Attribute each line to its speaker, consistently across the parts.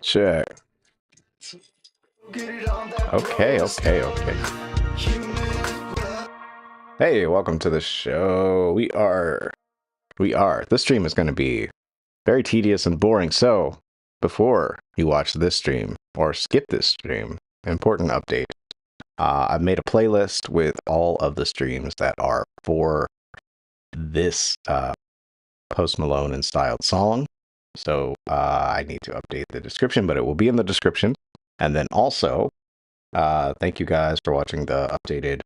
Speaker 1: Check. Okay. Hey, welcome to the show. This stream is going to be very tedious and boring. So, before you watch this stream or skip this stream, important update. I've made a playlist with all of the streams that are for this Post Malone and styled song. So I need to update the description, but it will be in the description. And then also, thank you guys for watching the updated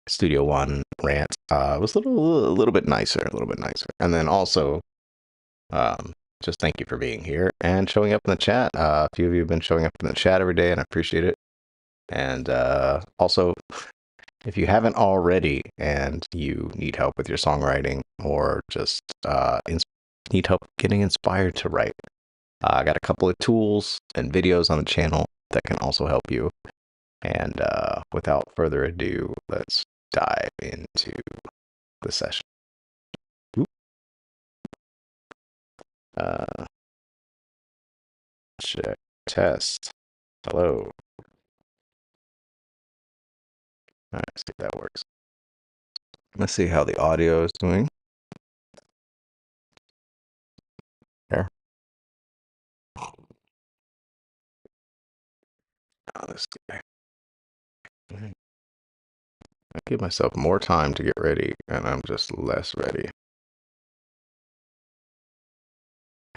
Speaker 1: Studio One rant. It was a little bit nicer, And then also, just thank you for being here and showing up in the chat. A few of you have been showing up in the chat every day, and I appreciate it. And also, if you haven't already and you need help with your songwriting or just need help getting inspired to write, I got a couple of tools and videos on the channel that can also help you. And without further ado, let's dive into the session. Check, test. Hello. All right, see if that works. Let's see how the audio is doing. There. Oh, this guy. I give myself more time to get ready, and I'm just less ready.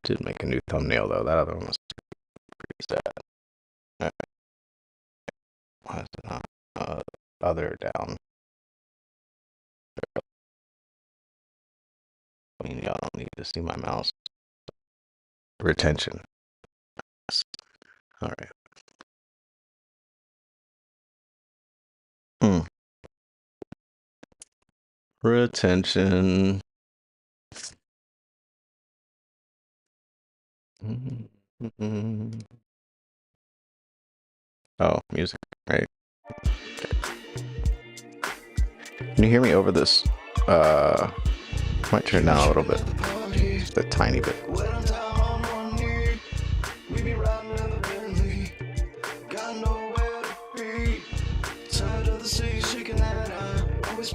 Speaker 1: Did make a new thumbnail though. That other one was pretty sad. All right. Why is it not other down? I mean, y'all don't need to see my mouse. Retention. All right. Retention. Oh, music, right? Can you hear me over this? Might turn it down a little bit, just a tiny bit.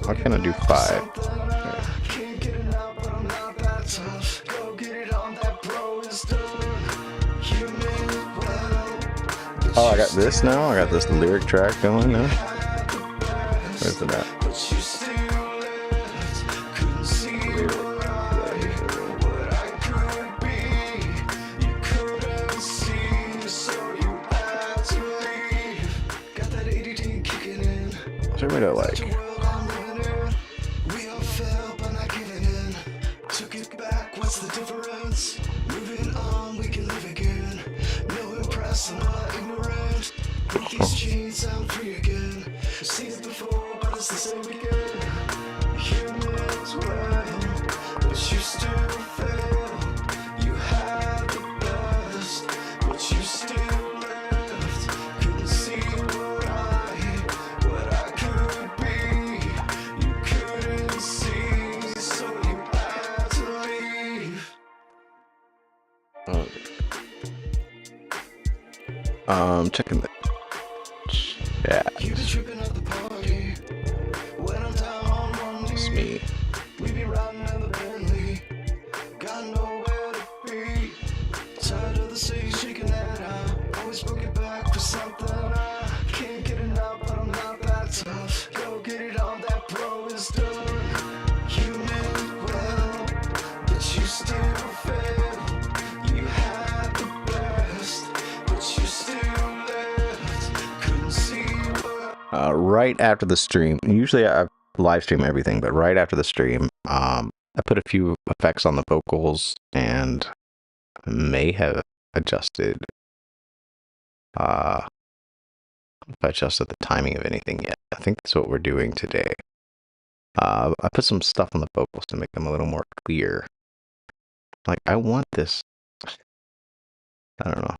Speaker 1: Why can't I do 5? Oh, I got this now? I got this lyric track going now? Where's it at? What's everybody like? What's the difference? Moving on, we can live again. No impress, I'm not ignorant. Break these chains, I'm free again. Seen it before, but it's the same again. Humans well, but you still fail. You had the best, but you still left. Couldn't see what I could be. You couldn't see, so you had to leave. Checking the chat. It's me. We be riding in the Bentley. Got nowhere to be. Tired of the sea, shaking that out. Always broke it back for something. I can't get it out, but I'm not that tough. Go get it on, that bro is done. You meant well, but you still fail. You had the best, but you still right after the stream, usually I live stream everything, but right after the stream, I put a few effects on the vocals and may have adjusted, if I adjusted the timing of anything yet. I think that's what we're doing today. I put some stuff on the vocals to make them a little more clear. Like, I want this, I don't know.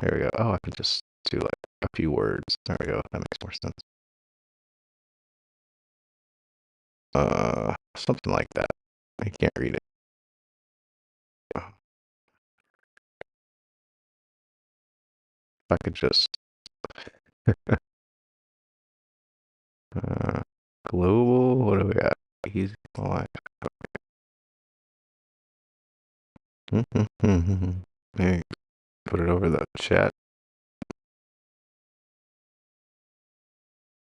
Speaker 1: There we go. Oh, I can just do like a few words. There we go. That makes more sense. Something like that. I can't read it. If I could just global. What do we got? Easy. Maybe put it over the chat.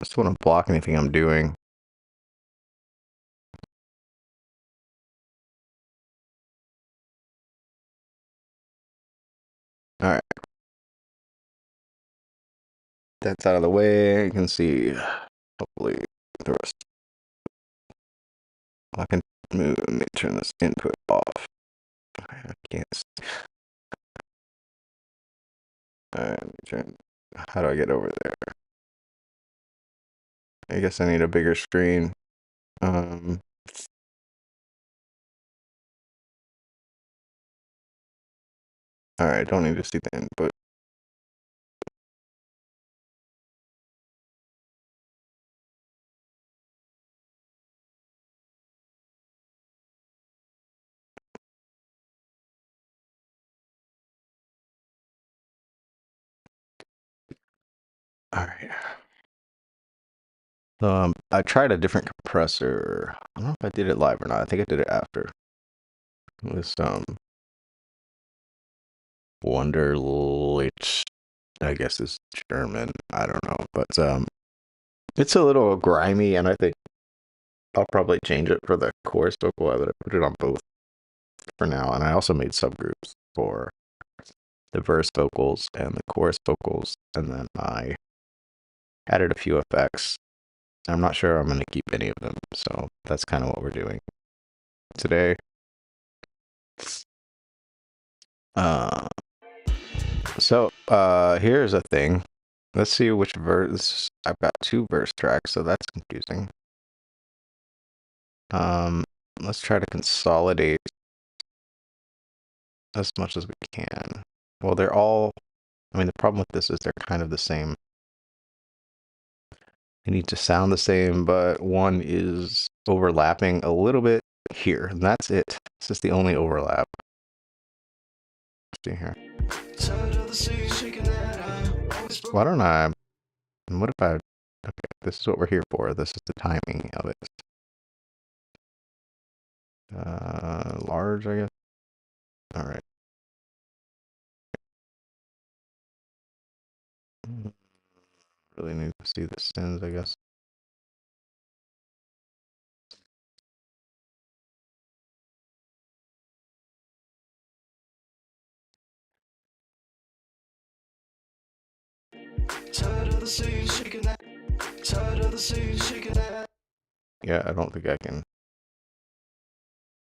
Speaker 1: Just don't want to block anything I'm doing. All right. That's out of the way. You can see, hopefully, the rest. I can move. Let me turn this input off. I can't see. All right, let me turn. How do I get over there? I guess I need a bigger screen. All right, don't need to see the input. All right. I tried a different compressor. I don't know if I did it live or not. I think I did it after. It was Wunderlich. I guess it's German. I don't know, but it's a little grimy, and I think I'll probably change it for the chorus vocal. I would put it on both for now, and I also made subgroups for the verse vocals and the chorus vocals, and then I added a few effects. I'm not sure I'm going to keep any of them, so that's kind of what we're doing today. Here's a thing. Let's see which verse. I've got 2 verse tracks, so that's confusing. Let's try to consolidate as much as we can. Well, they're all, I mean, the problem with this is they're kind of the same. They need to sound the same, but one is overlapping a little bit here, and that's it. This is the only overlap. Let's see here. Why don't I, what if I, okay, this is what we're here for. This is the timing of it. Large, I guess. All right. Really need to see the sends, I guess. Yeah, I don't think I can.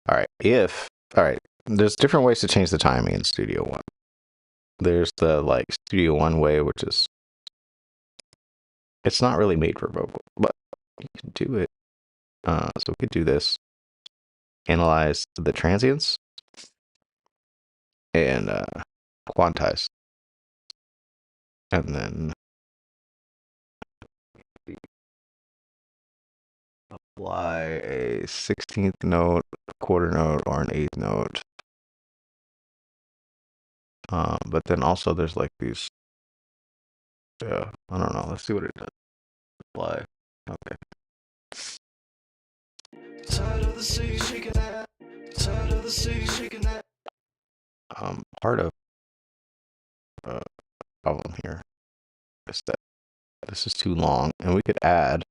Speaker 1: All right, all right, there's different ways to change the timing in Studio One. There's the like Studio One way, which is, it's not really made for vocal, but you can do it. So we could do this, analyze the transients, and quantize, and then apply a 16th note, a quarter note, or an 8th note. But then also there's like these, I don't know, let's see what it does. Apply, okay. Part of problem here is that this is too long, and we could add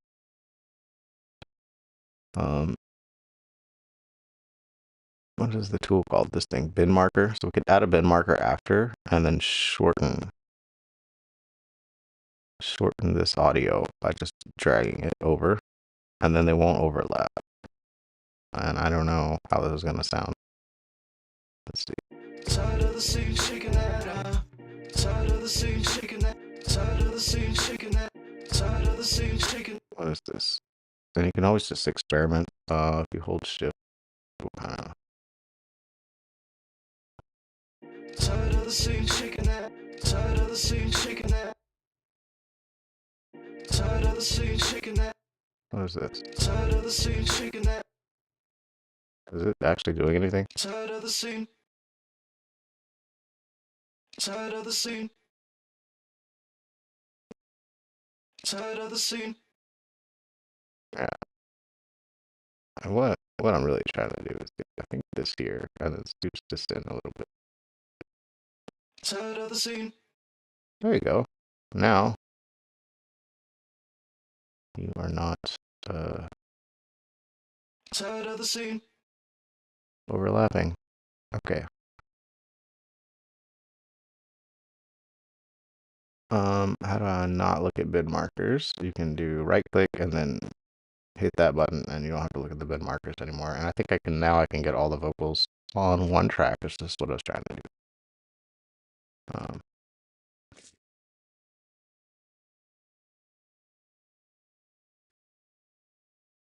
Speaker 1: what is the tool called? This thing, bin marker. So we could add a bin marker after, and then shorten this audio by just dragging it over, and then they won't overlap. And I don't know how this is gonna sound. Let's see. What is this? Then you can always just experiment. If you hold shift,
Speaker 2: scene, shaking that. Tired of the scene, shaking that.
Speaker 1: What is this?
Speaker 2: Tired of the scene, shaking that.
Speaker 1: Is it actually doing anything?
Speaker 2: Tired of the scene. Tired of the scene. Tired of the scene.
Speaker 1: Yeah. And what I'm really trying to do is get, I think, this here, and then scooch this in a little bit.
Speaker 2: Tired of the scene.
Speaker 1: There you go. Now you are not
Speaker 2: Tired of the scene.
Speaker 1: overlapping. Okay. How do I not look at bid markers? You can do right click and then hit that button, and you don't have to look at the bid markers anymore. And I think I can get all the vocals on one track. This is what I was trying to do.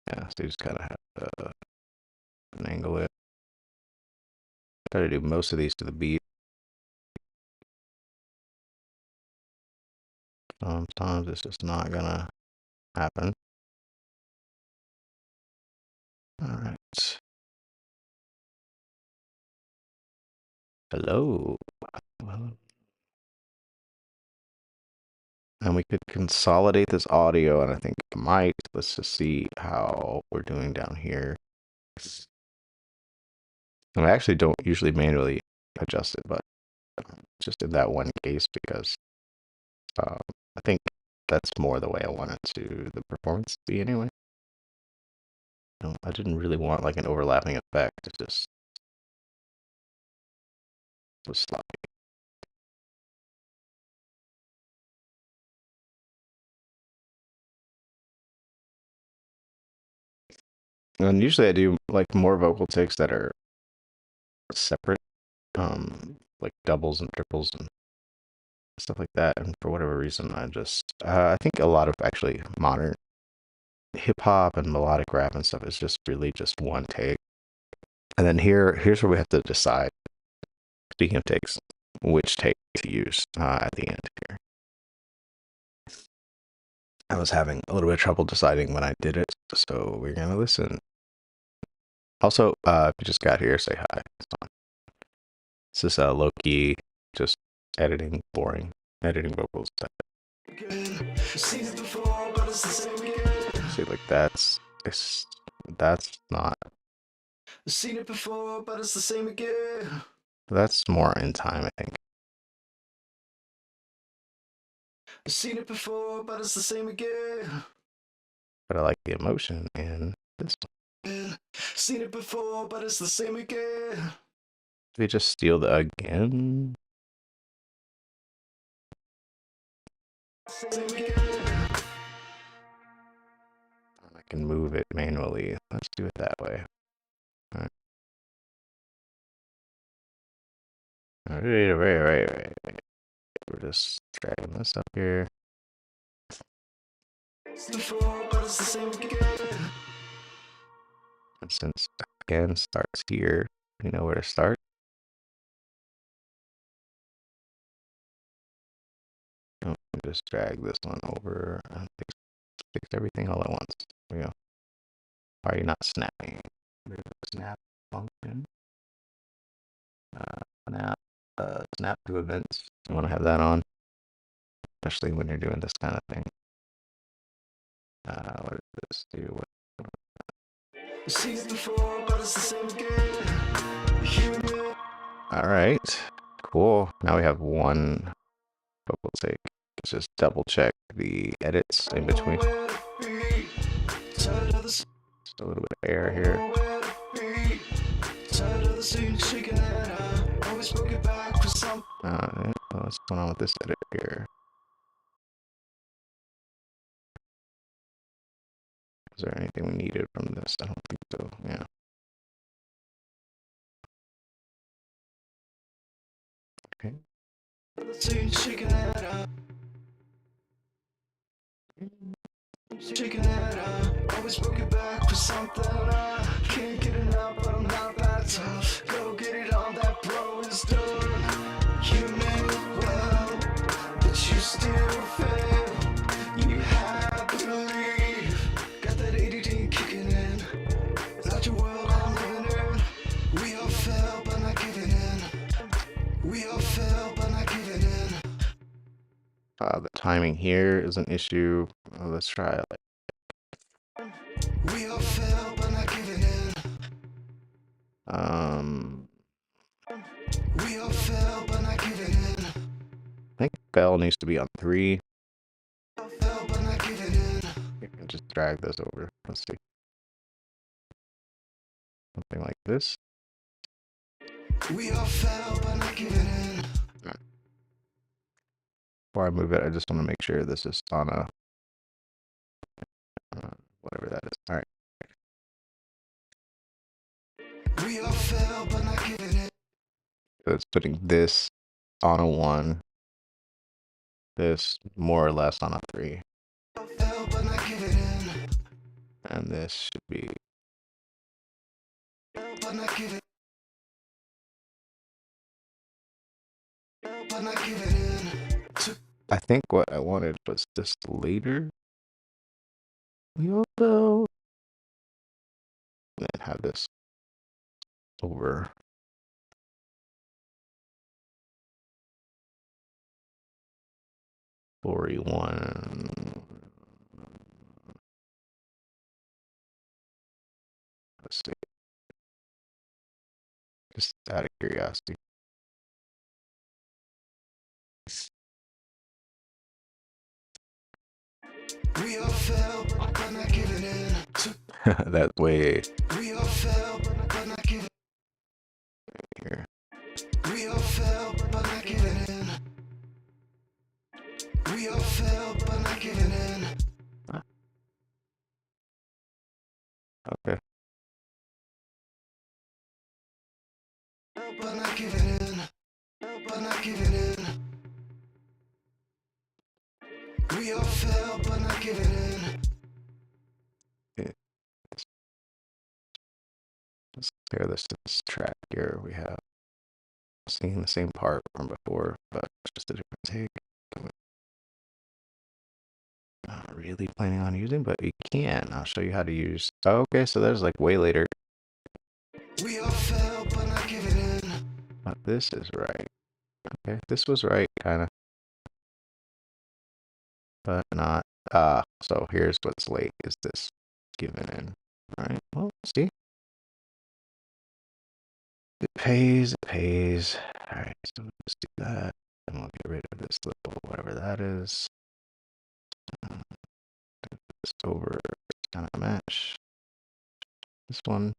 Speaker 1: Yeah, so you just kind of have to angle it. Try to do most of these to the beat. Sometimes it's just not gonna happen. All right. Hello. Well, and we could consolidate this audio, and I think I might. Let's just see how we're doing down here. And I actually don't usually manually adjust it, but just in that one case because I think that's more the way I want it to the performance to be anyway. I didn't really want like an overlapping effect. It just was sloppy. And usually I do like more vocal takes that are separate, like doubles and triples and stuff like that. And for whatever reason, I think a lot of actually modern hip hop and melodic rap and stuff is just really just one take. And then here's where we have to decide, speaking of takes, which take to use at the end here. I was having a little bit of trouble deciding when I did it, so we're gonna listen. Also, if you just got here, say hi. This is low-key, just editing, boring, editing vocals. See, like that's not.
Speaker 2: Seen it before, but it's the same again.
Speaker 1: That's more in time, I think.
Speaker 2: Seen it before, but it's the same again.
Speaker 1: But I like the emotion in this one.
Speaker 2: Seen it before, but it's the same again.
Speaker 1: Did we just steal the again?
Speaker 2: Same again.
Speaker 1: I can move it manually. Let's do it that way. All right. We're just dragging this up here. And since again starts here, we know where to start. Just drag this one over and fix everything all at once. There we go. Why are you not snapping? There's a snap function. Snap to events. You want to have that on, especially when you're doing this kind of thing. What does this do? All right, cool. Now we have one vocal take. Let's just double check the edits in between. Just a little bit of air here. What's going on with this edit here? Is there anything we needed from this? I don't think so. Yeah. Okay. Shaking that up, always broken back for something. I can't get enough, but I'm not that tough. Go get it on, that bro is done. You meant well, The timing here is an issue. Let's try it.
Speaker 2: We all fell, but not giving in. We all fell, but not giving in.
Speaker 1: I think bell needs to be on 3.
Speaker 2: We all fell, but not giving in.
Speaker 1: Just drag this over. Let's see. Something like this.
Speaker 2: We all fell, but not giving in.
Speaker 1: Before I move it, I just want to make sure this is on a whatever that is. All right.
Speaker 2: We all fell, but not giving in.
Speaker 1: So it's putting this on a 1. This more or less on a 3.
Speaker 2: We all fell, but not giving in.
Speaker 1: And this should be.
Speaker 2: But not giving. But not giving in.
Speaker 1: I think what I wanted was this later. We all fell. And then have this over. One. Let's see. Just out of curiosity.
Speaker 2: We all fell, but not giving in.
Speaker 1: That way
Speaker 2: We all fell, but not giving
Speaker 1: here.
Speaker 2: We all fell, but not giving in. We all fell, but not giving in.
Speaker 1: Okay.
Speaker 2: But not giving in. But not giving in. We all fell, but not giving in.
Speaker 1: Let's compare this to this track here. We have seen the same part from before, but just a different take. Not really planning on using, but you can. I'll show you how to use. Oh, okay, so there's like way later.
Speaker 2: We all fell, but not giving in.
Speaker 1: But this is right. Okay, this was right, kind of. But not. So here's what's late is this given in. All right, well, see. It pays, it pays. All right, so let's do that. And we'll get rid of this little whatever that is. This over, kind of match. This one.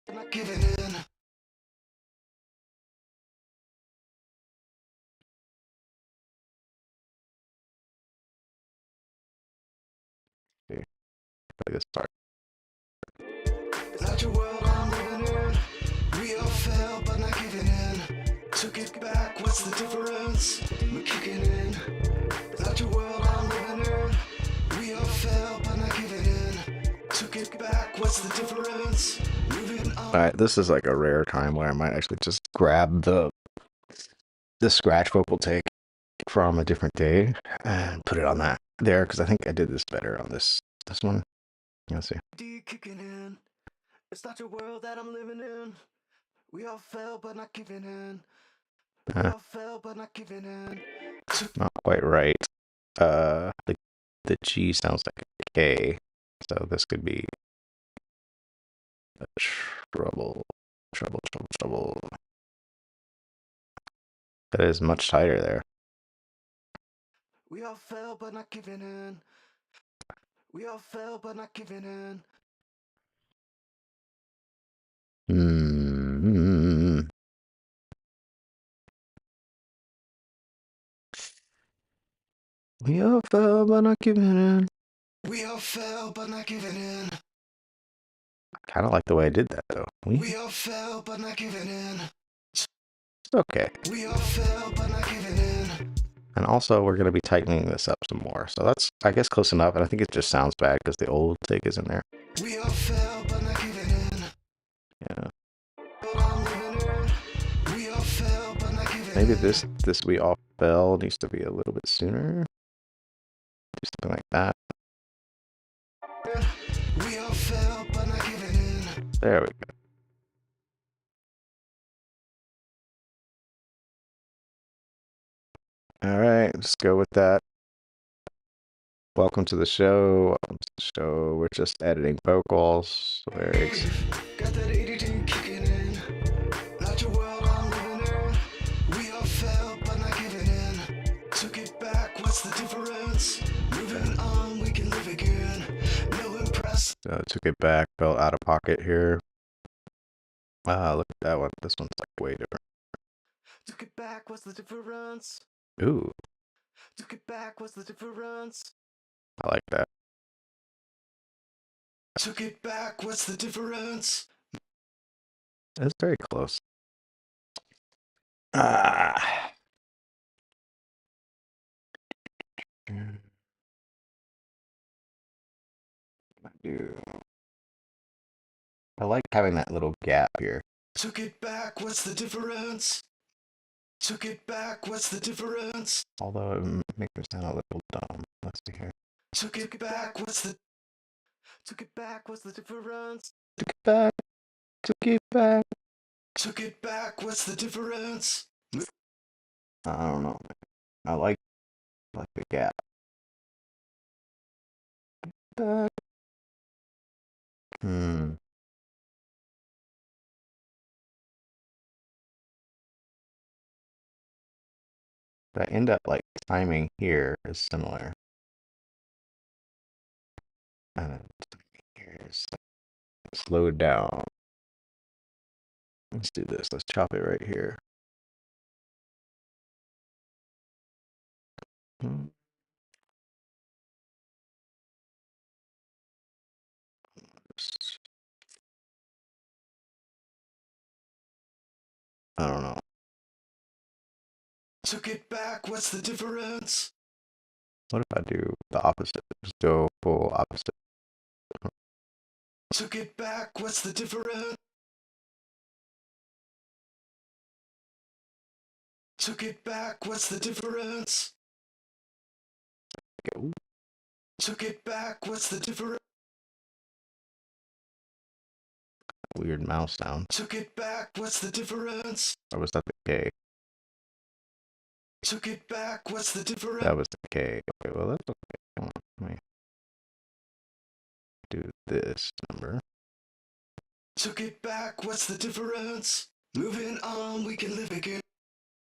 Speaker 2: But not giving in.
Speaker 1: See, play this part.
Speaker 2: It's not your world I'm living in. We all fell, but not giving in. Took it back, what's the difference? We're kicking in. It's not your world I'm living in. We all fell, but not giving in. Took it back, what's the difference? Moving on.
Speaker 1: All right, this is like a rare time where I might actually just grab the scratch vocal take from a different day and put it on that there because I think I did this better on this one. Let's see.
Speaker 2: D kicking in. It's not your world that I'm living in. We all fell, but not giving in. We all fell, but not giving in.
Speaker 1: Not quite right. The G sounds like a K, so this could be a trouble. That is much tighter there.
Speaker 2: We all fell, but not giving in. We all fell, but not giving in.
Speaker 1: We all fell, but not giving in.
Speaker 2: We all fell, but not giving in.
Speaker 1: I kind of like the way I did that, though.
Speaker 2: We all fell, but not giving in.
Speaker 1: It's okay.
Speaker 2: We all fell, but not giving in.
Speaker 1: And also, we're going to be tightening this up some more. So that's, I guess, close enough. And I think it just sounds bad because the old take is in there.
Speaker 2: We all fell, but not giving in.
Speaker 1: Yeah.
Speaker 2: We all fell, but not giving
Speaker 1: Maybe
Speaker 2: in.
Speaker 1: this we all fell needs to be a little bit sooner. Do something like that.
Speaker 2: We all fell, but not giving in.
Speaker 1: There we go. All right, let's go with that. Welcome to the show. Welcome to the show. We're just editing vocals. Very
Speaker 2: Got that editing kicking in. Not your world I'm living in. We all fell, but not giving in. Took it back, what's the difference? Moving on, we can live again. No impress.
Speaker 1: took it back. Felt out of pocket here. Look at that one. This one's like way different.
Speaker 2: Took it back, what's the difference?
Speaker 1: Ooh,
Speaker 2: Took it back, what's the difference?
Speaker 1: I like that.
Speaker 2: Took it back, what's the difference?
Speaker 1: It's very close. Ah. I like having that little gap here.
Speaker 2: Took it back, what's the difference? Took it back, what's the difference?
Speaker 1: Although it makes me sound a little dumb. Let's see here.
Speaker 2: Took it back, what's the... Took it back, what's the difference?
Speaker 1: Took it back. Took it back.
Speaker 2: Took it back, what's the difference?
Speaker 1: I don't know. I like the gap. Back. But I end up like timing here is similar. And then timing here is slowed down. Let's do this. Let's chop it right here. I don't know.
Speaker 2: Took it back, what's the difference?
Speaker 1: What if I do the opposite? Just go full opposite.
Speaker 2: Took it back, what's the difference? Took it back, what's the difference?
Speaker 1: Okay.
Speaker 2: Took it back, what's the difference?
Speaker 1: Weird mouse sound.
Speaker 2: Took it back, what's the difference?
Speaker 1: Or was that the K?
Speaker 2: Took it back, what's the difference?
Speaker 1: That was the K. Okay, well that's okay. Come on, let me do this number.
Speaker 2: Took it back, what's the difference? Moving on, we can live again.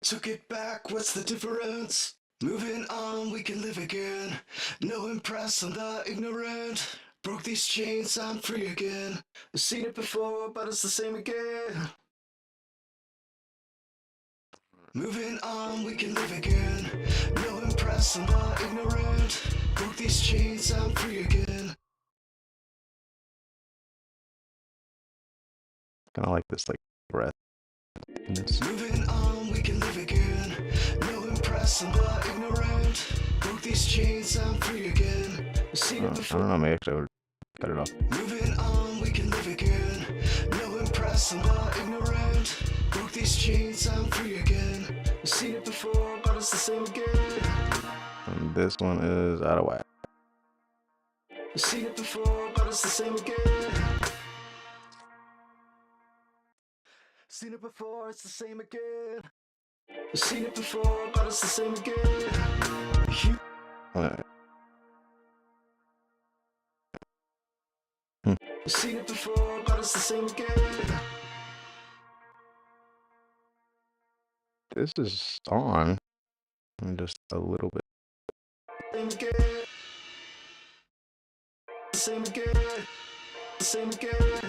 Speaker 2: Took it back, what's the difference? Moving on, we can live again. No impress on the ignorant. Broke these chains, I'm free again. I've seen it before, but it's the same again. Moving on, we can live again. No impress on the ignorant. Broke these chains, I'm free again.
Speaker 1: Kind of like this, like breath.
Speaker 2: Moving on, we can live again. No impress on the ignorant. Broke these chains, I'm free again. I've seen it
Speaker 1: I
Speaker 2: before.
Speaker 1: don't know. Maybe I should cut it off.
Speaker 2: Moving on, we can live again. No impress on the ignorant. Broke these chains, I'm free again. I've seen it before, but it's the same again.
Speaker 1: And this one is out of whack.
Speaker 2: I've seen it before, but it's the same again. Seen it before, it's the same again. I've seen it before, but it's the same again.
Speaker 1: Alright.
Speaker 2: I've seen it before, but it's the same again.
Speaker 1: This is on. And just a little bit.
Speaker 2: Same again. Same again. Same again.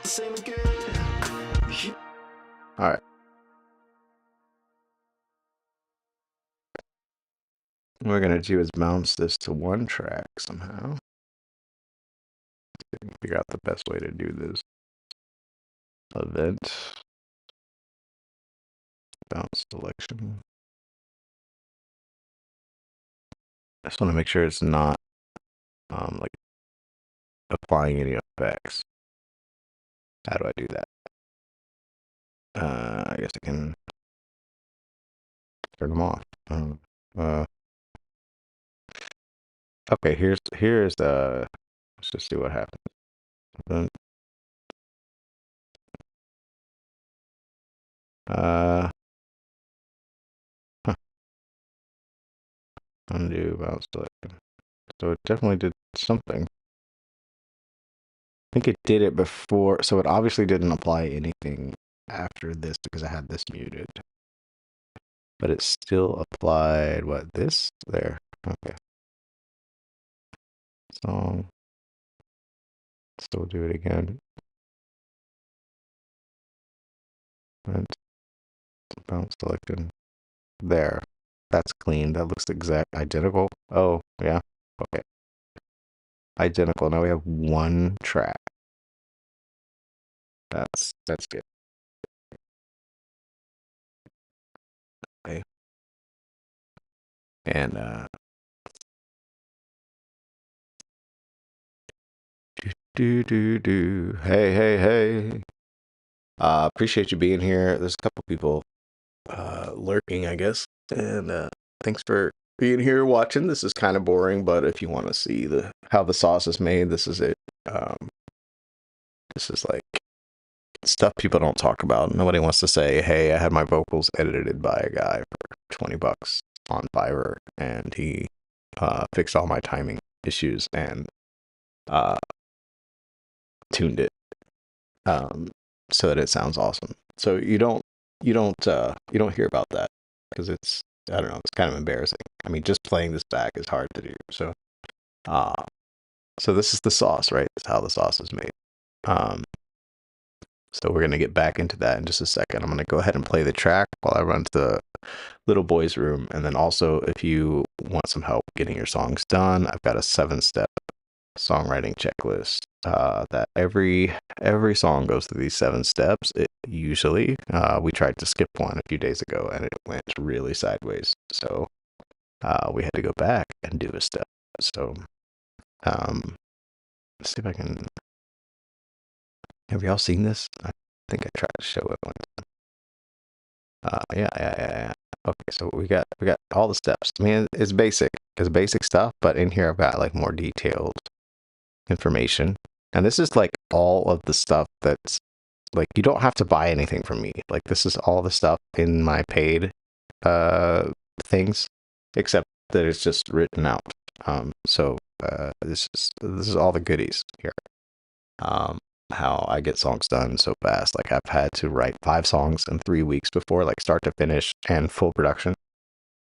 Speaker 2: Same again.
Speaker 1: Alright. What we're gonna do is bounce this to one track somehow. Figure out the best way to do this. Event. Bounce selection. I just want to make sure it's not like applying any effects. How do I do that? I guess I can turn them off. Okay, here's the. Let's just see what happens. Huh. Undo bounce selection. So it definitely did something. I think it did it before, so it obviously didn't apply anything after this because I had this muted. But it still applied, what, this? There. Okay. Song. Still do it again. And bounce selection. There. That's clean. That looks identical. Oh, yeah. Okay. Identical. Now we have one track. That's good. Okay. And Hey, hey, hey. Appreciate you being here. There's a couple people lurking, I guess. And thanks for being here watching. This is kind of boring, but if you want to see how the sauce is made, this is it. This is like stuff people don't talk about. Nobody wants to say, hey, I had my vocals edited by a guy for $20 on Fiverr, and he fixed all my timing issues and tuned it so that it sounds awesome. So you don't hear about that because it's, I don't know, it's kind of embarrassing. I mean, just playing this back is hard to do. So so this is the sauce, right? It's how the sauce is made. So we're going to get back into that in just a second. I'm going to go ahead and play the track while I run to the little boy's room. And then also, if you want some help getting your songs done, I've got a 7-step songwriting checklist that every song goes through these 7 steps. Usually, we tried to skip one a few days ago and it went really sideways. So we had to go back and do a step. So let's see if I can. Have y'all seen this? I think I tried to show it once. Yeah. Okay, so we got all the steps. I mean, it's basic stuff, but in here I've got like more detailed information. And this is like all of the stuff that's like, you don't have to buy anything from me. Like, this is all the stuff in my paid things, except that it's just written out. So this is all the goodies here. How I get songs done so fast. Like, I've had to write 5 songs in 3 weeks before, like start to finish and full production.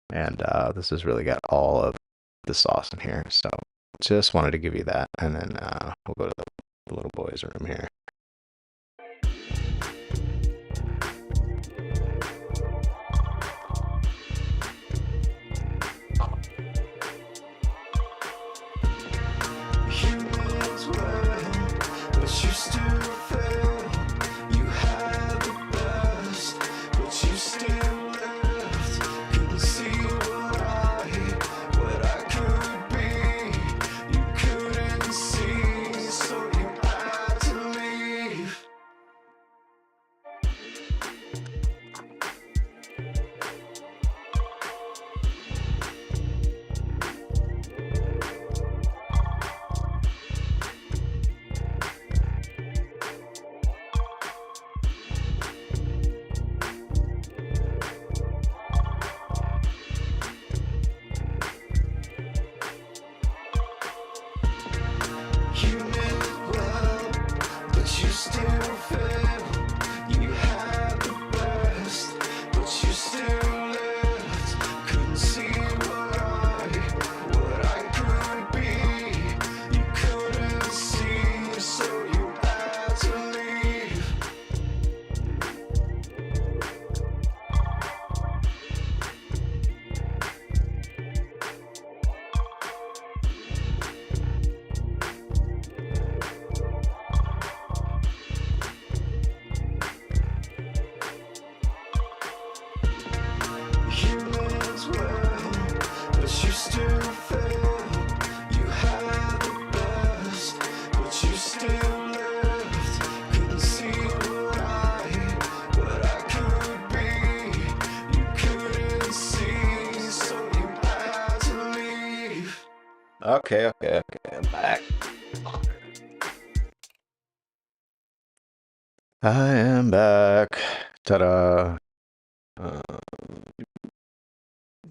Speaker 1: And this has really got all of the sauce in here. So just wanted to give you that. And then we'll go to the little boy's room here.
Speaker 2: Humans well, but you still fail. You had the best, but you still left. Couldn't see what I could be. You couldn't see, so you had to leave. You meant well, but you still fail. You had the best, but you still left. Couldn't see what I could be. You couldn't see, so you had to leave. You meant well, but you still fail. You had the best, but you still left. Couldn't see what I could be. You couldn't see, so you had to leave.
Speaker 1: Okay, I'm back. I am back. Ta-da. No.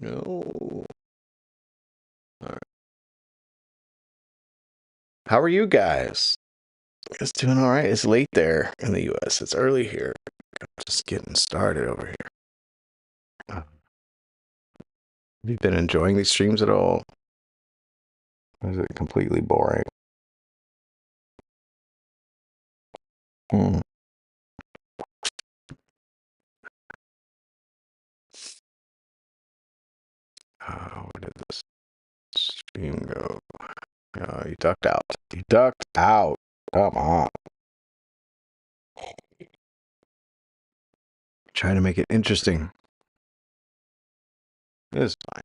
Speaker 1: All right. How are you guys? It's doing all right. It's late there in the U.S. It's early here. I'm just getting started over here. Have you been enjoying these streams at all? Or is it completely boring? Hmm. Where did this stream go? You ducked out. You ducked out. Come on. Trying to make it interesting. It's fine.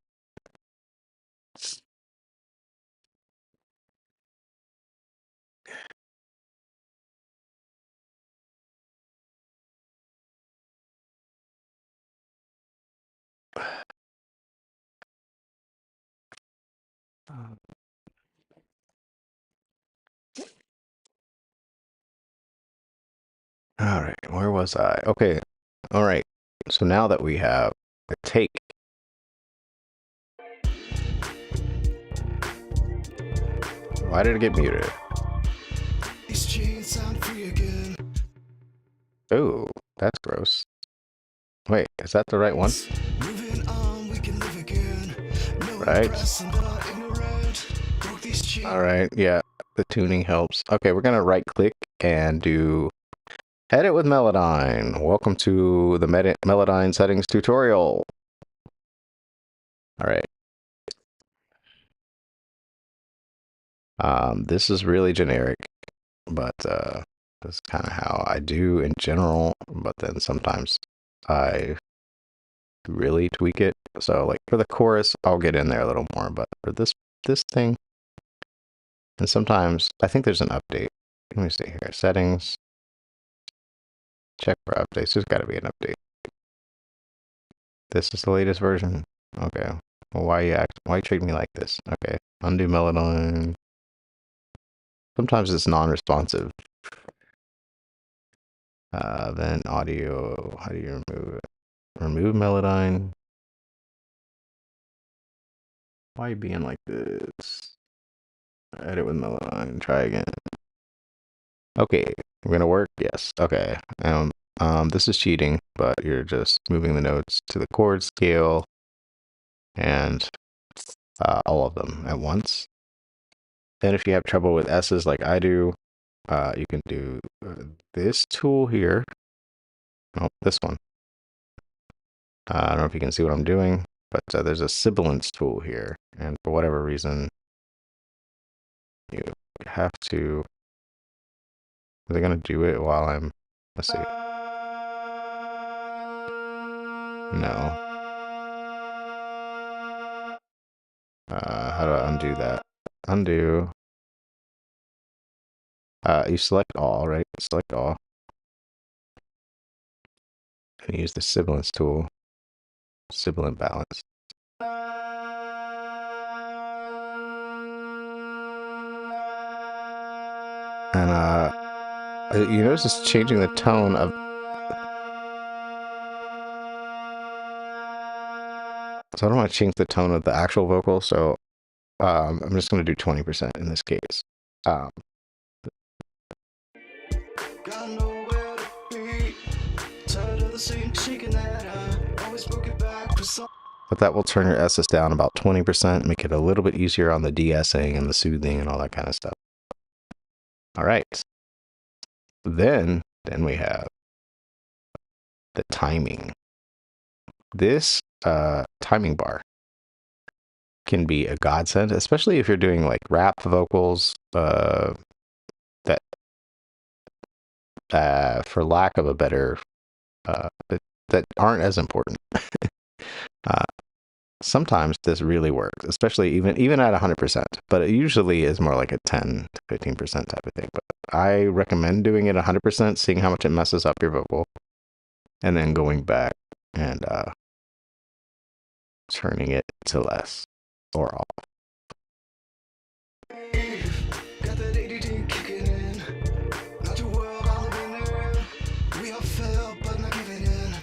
Speaker 1: All right, where was I? Okay, all right. So now that we have a take, why did it get muted?
Speaker 2: These chains sound free again.
Speaker 1: Oh, that's gross. Wait, is that the right one?
Speaker 2: Moving on, we can live again. No
Speaker 1: Right.
Speaker 2: impressing the ignorant. Broke these chains.
Speaker 1: All right, yeah, the tuning helps. Okay, we're gonna right click and do edit with Melodyne. Welcome to the Melodyne settings tutorial. All right. This is really generic, but that's kind of how I do in general. But then sometimes I really tweak it. So like for the chorus, I'll get in there a little more. But for this thing, and sometimes I think there's an update. Let me see here. Settings. Check for updates. There's got to be an update. This is the latest version. Okay. Well, why you treat me like this? Okay. Undo Melodyne. Sometimes it's non-responsive. Then audio. How do you remove it? Remove Melodyne. Why are you being like this? Edit with Melodyne. Try again. Okay. We're gonna work. Yes. Okay. This is cheating, but you're just moving the notes to the chord scale and all of them at once. Then if you have trouble with S's like I do, you can do this tool here. Oh, this one. I don't know if you can see what I'm doing, but there's a sibilance tool here. And for whatever reason, you have to... Are they going to do it while I'm... Let's see. No. How do I undo that? Undo. You select all, right? Select all. And use the sibilance tool. Sibilant balance. And you notice it's changing the tone of... So I don't want to change the tone of the actual vocal, so I'm just going to do 20% in this case.
Speaker 2: Got nowhere to be. Tired of the same chicken that I always broke it back for some.
Speaker 1: But that will turn your S's down about 20%, make it a little bit easier on the de-essing and the soothing and all that kind of stuff. All right. Then we have the timing. This timing bar can be a godsend, especially if you're doing like rap vocals that for lack of a better that aren't as important. Sometimes this really works, especially even at 100%, but it usually is more like a 10 to 15% type of thing. But I recommend doing it 100%, seeing how much it messes up your vocal, and then going back and turning it to less or off.
Speaker 2: Got that ADD kicking in. Not your world, I'm living in. We all fell, but not giving in.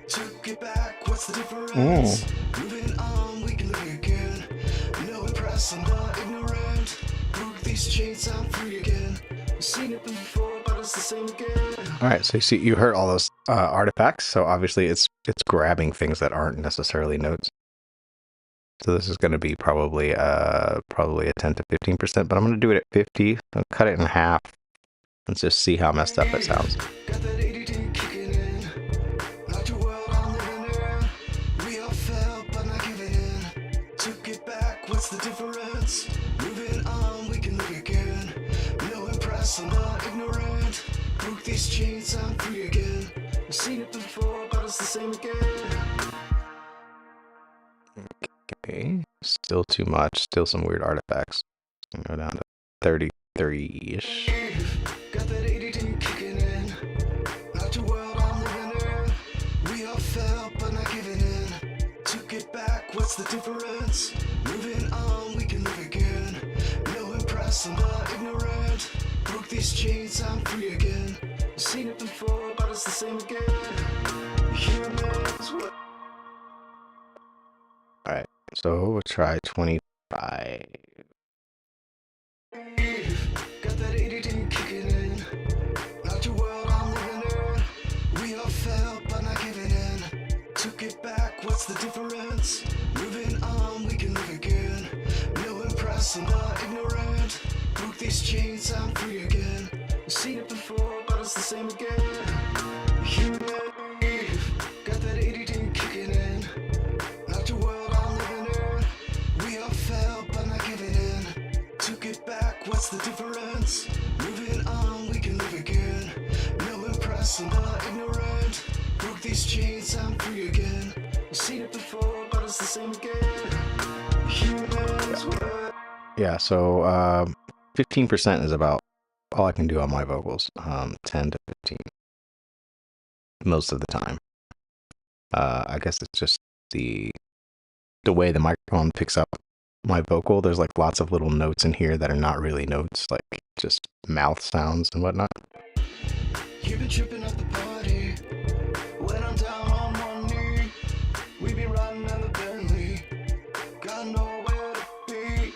Speaker 2: Took it back. what's the difference? Moving on, we can live again. No impress, I'm not ignorant. Broke these chains, I'm free again. I've seen it before, but it's the same again.
Speaker 1: All right, so you heard all those artifacts. So obviously it's grabbing things that aren't necessarily notes. So this is going to be probably a 10 to 15%, but I'm going to do it at 50. I'll cut it in half. Let's just see how messed up it sounds.
Speaker 2: Got that ADD kicking in. Not your world, I'm living in. We all fell, but not giving in. Took it back, what's the difference? Moving on, we can live again. No impress, I'm not ignorant. Broke these chains, I'm free again. I've seen it before, but it's the same again.
Speaker 1: Okay, still too much. Still some weird artifacts. Go down to 33-ish.
Speaker 2: Got that ADD kicking in. Not your world, I'm living in. We all fell, but not giving in. Took it back, what's the difference? Moving on, we can live again. No impress, I'm not ignorant. Broke these chains, I'm free again. I've seen it before, but it's the same again. Humans, what?
Speaker 1: All right, so we'll try 25.
Speaker 2: Got that ADD kicking in. Not your world, I'm living in. We all fell, but not giving in. Took it back, what's the difference? Moving on, we can live again. No impress, I'm not ignorant. Broke these chains, I'm free again. I've seen it before, but it's the same again. Human, got that ADD kicking in. Not your world, I'm living in. We all fell, but not giving in. Took it back, what's the difference? Moving on, we can live again. No impress, I'm not ignorant. Broke these chains, I'm free again. I've seen it before, but it's the same again. Humans, what?
Speaker 1: Yeah, so 15% is about all I can do on my vocals. 10 to 15 most of the time. I guess it's just the way the microphone picks up my vocal. There's like lots of little notes in here that are not really notes, like just mouth sounds and whatnot.
Speaker 2: You've been tripping at the party. When I'm down on one knee, we be riding in the Bentley. Got nowhere to be.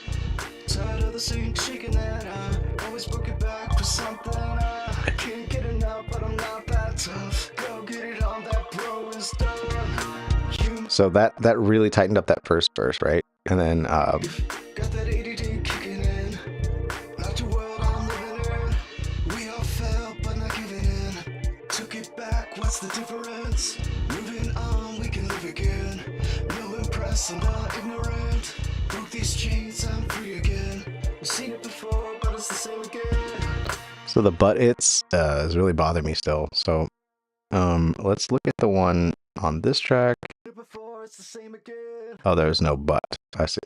Speaker 2: Tired of the same chicken that I always broke it back for something. I can't get enough, but I'm not that tough. Go get it on, that bro is done.
Speaker 1: So that really tightened up that first verse, right? And then
Speaker 2: Got that ADD kicking in. Not your world, I'm living in. We all fell, but not giving in. Took it back, what's the difference? Moving on, we can live again. No impress, I'm not ignorant. Broke these chains, I'm free again. I've seen it before, but it's the same again.
Speaker 1: so the but it's is really bothering me still. So let's look at the one on this track.
Speaker 2: Before, it's the same again.
Speaker 1: Oh, there's no but. I see.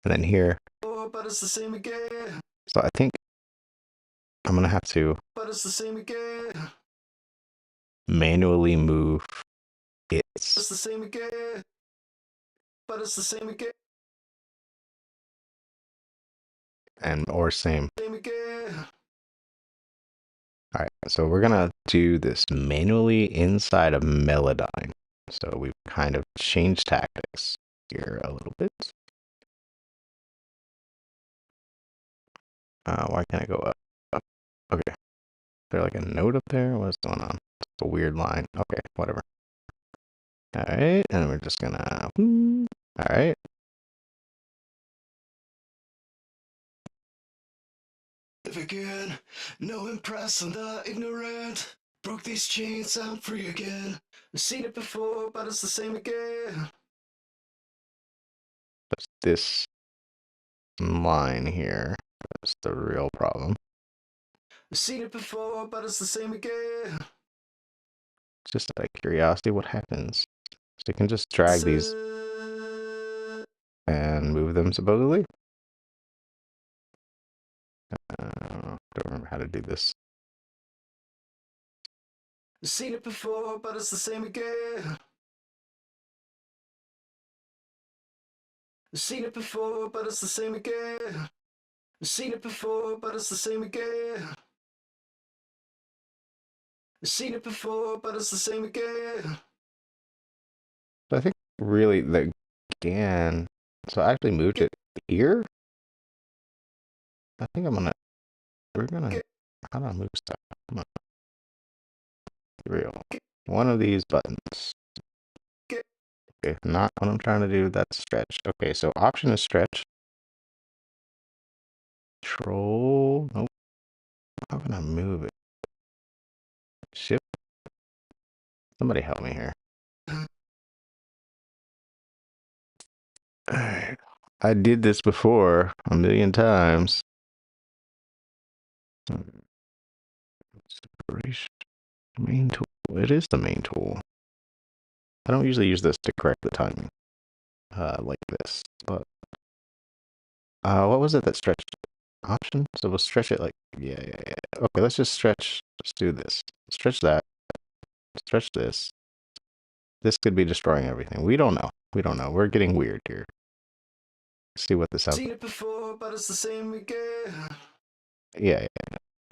Speaker 1: And then here.
Speaker 2: Oh, but it's the same again.
Speaker 1: So I think I'm gonna have to
Speaker 2: But it's the same again.
Speaker 1: manually move
Speaker 2: It's
Speaker 1: it's.
Speaker 2: the same again. But it's the same again.
Speaker 1: And or same.
Speaker 2: Same again.
Speaker 1: All right, so we're gonna do this manually inside of Melodyne. So we've kind of changed tactics here a little bit. Why can't I go up? Up. Okay. Is there like a note up there? What's going on? It's a weird line. Okay, whatever. All right, and we're just gonna. All right.
Speaker 2: Live again. No impress, I'm not ignorant. Broke these chains, I'm free again. I've seen it before, but it's the same again.
Speaker 1: That's this line here. That's the real problem.
Speaker 2: I've seen it before, but it's the same again.
Speaker 1: Just out of curiosity, what happens? So you can just drag these and move them supposedly. Don't remember how to do this.
Speaker 2: I've seen it before, but it's the same again. I've seen it before, but it's the same again. I've seen it before, but it's the same again. I've seen it before, but it's the same again.
Speaker 1: So I think really the GAN. So I actually moved it here. I think we're gonna, how do I move stuff? Come on, real. One of these buttons. Okay, not what I'm trying to do. That's stretch. Okay, so option is stretch. Control. Nope. How can I move it? Shift. Somebody help me here. Alright. I did this before a million times. Separation. Main tool. It is the main tool. I don't usually use this to correct the timing. Like this. But what was it that stretched? Option? So we'll stretch it like, yeah. Okay, let's just stretch. Let's do this. Stretch that. Stretch this. This could be destroying everything. We don't know. We don't know. We're getting weird here. Let's see what this has.
Speaker 2: Seen it before, but it's the same again.
Speaker 1: Yeah.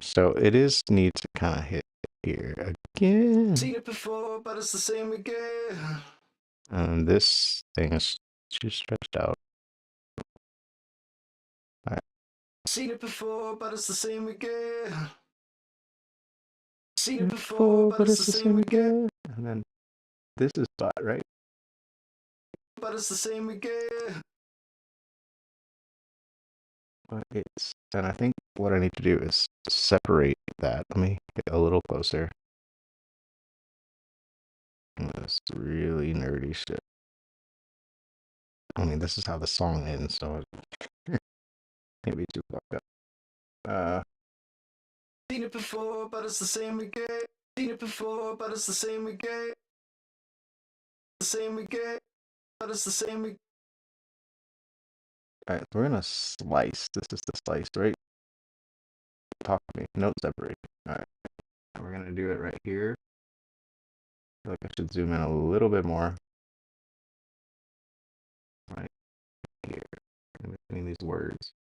Speaker 1: So it is need to kind of hit here again.
Speaker 2: Seen it before, but it's the same again.
Speaker 1: And this thing is too stretched out. All right.
Speaker 2: Seen it before, but it's the same again. Seen it before, but it's the same again.
Speaker 1: And then this is spot, right?
Speaker 2: But it's the same again.
Speaker 1: But it's, and I think what I need to do is separate that. Let me get a little closer. This really nerdy shit. I mean, this is how the song ends, so it can't be too fucked up.
Speaker 2: Seen it before, but it's the same again. Seen it before, but it's the same again. The same again, but it's the same again.
Speaker 1: Alright, we're gonna slice. This is the slice, right? Talk to me. Note separate. Alright. We're gonna do it right here. I feel like I should zoom in a little bit more. Right here. In between these words.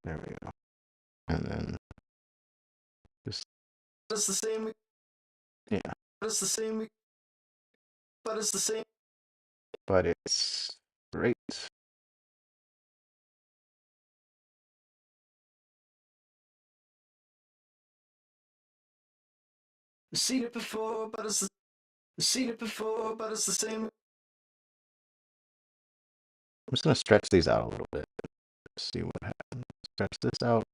Speaker 1: There we go. And then just,
Speaker 2: It's the same.
Speaker 1: yeah.
Speaker 2: But it's the same. But it's the same.
Speaker 1: But it's great.
Speaker 2: Seen it before, but it's the seen it before, but it's the same.
Speaker 1: I'm just gonna stretch these out a little bit. See what happens. Stretch this out.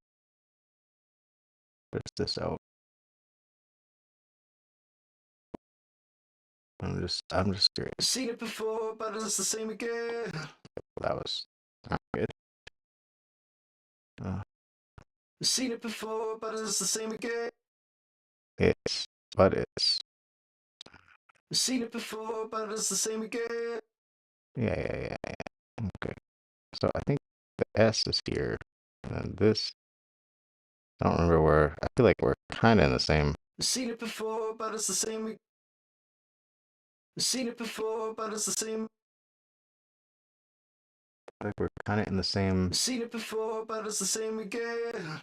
Speaker 1: Stretch this out. I'm just curious.
Speaker 2: Seen it before, but it's the same again.
Speaker 1: That was not good.
Speaker 2: Seen it before, but it's the same again.
Speaker 1: But it's.
Speaker 2: Seen it before, but it's the same again.
Speaker 1: Yeah. Okay. So I think the S is here. And then this. I don't remember where. I feel like we're kind of in the same.
Speaker 2: Seen it before, but it's the same. Seen it before, but it's the same.
Speaker 1: I feel like we're kind of in the same.
Speaker 2: Seen it before, but it's the same again.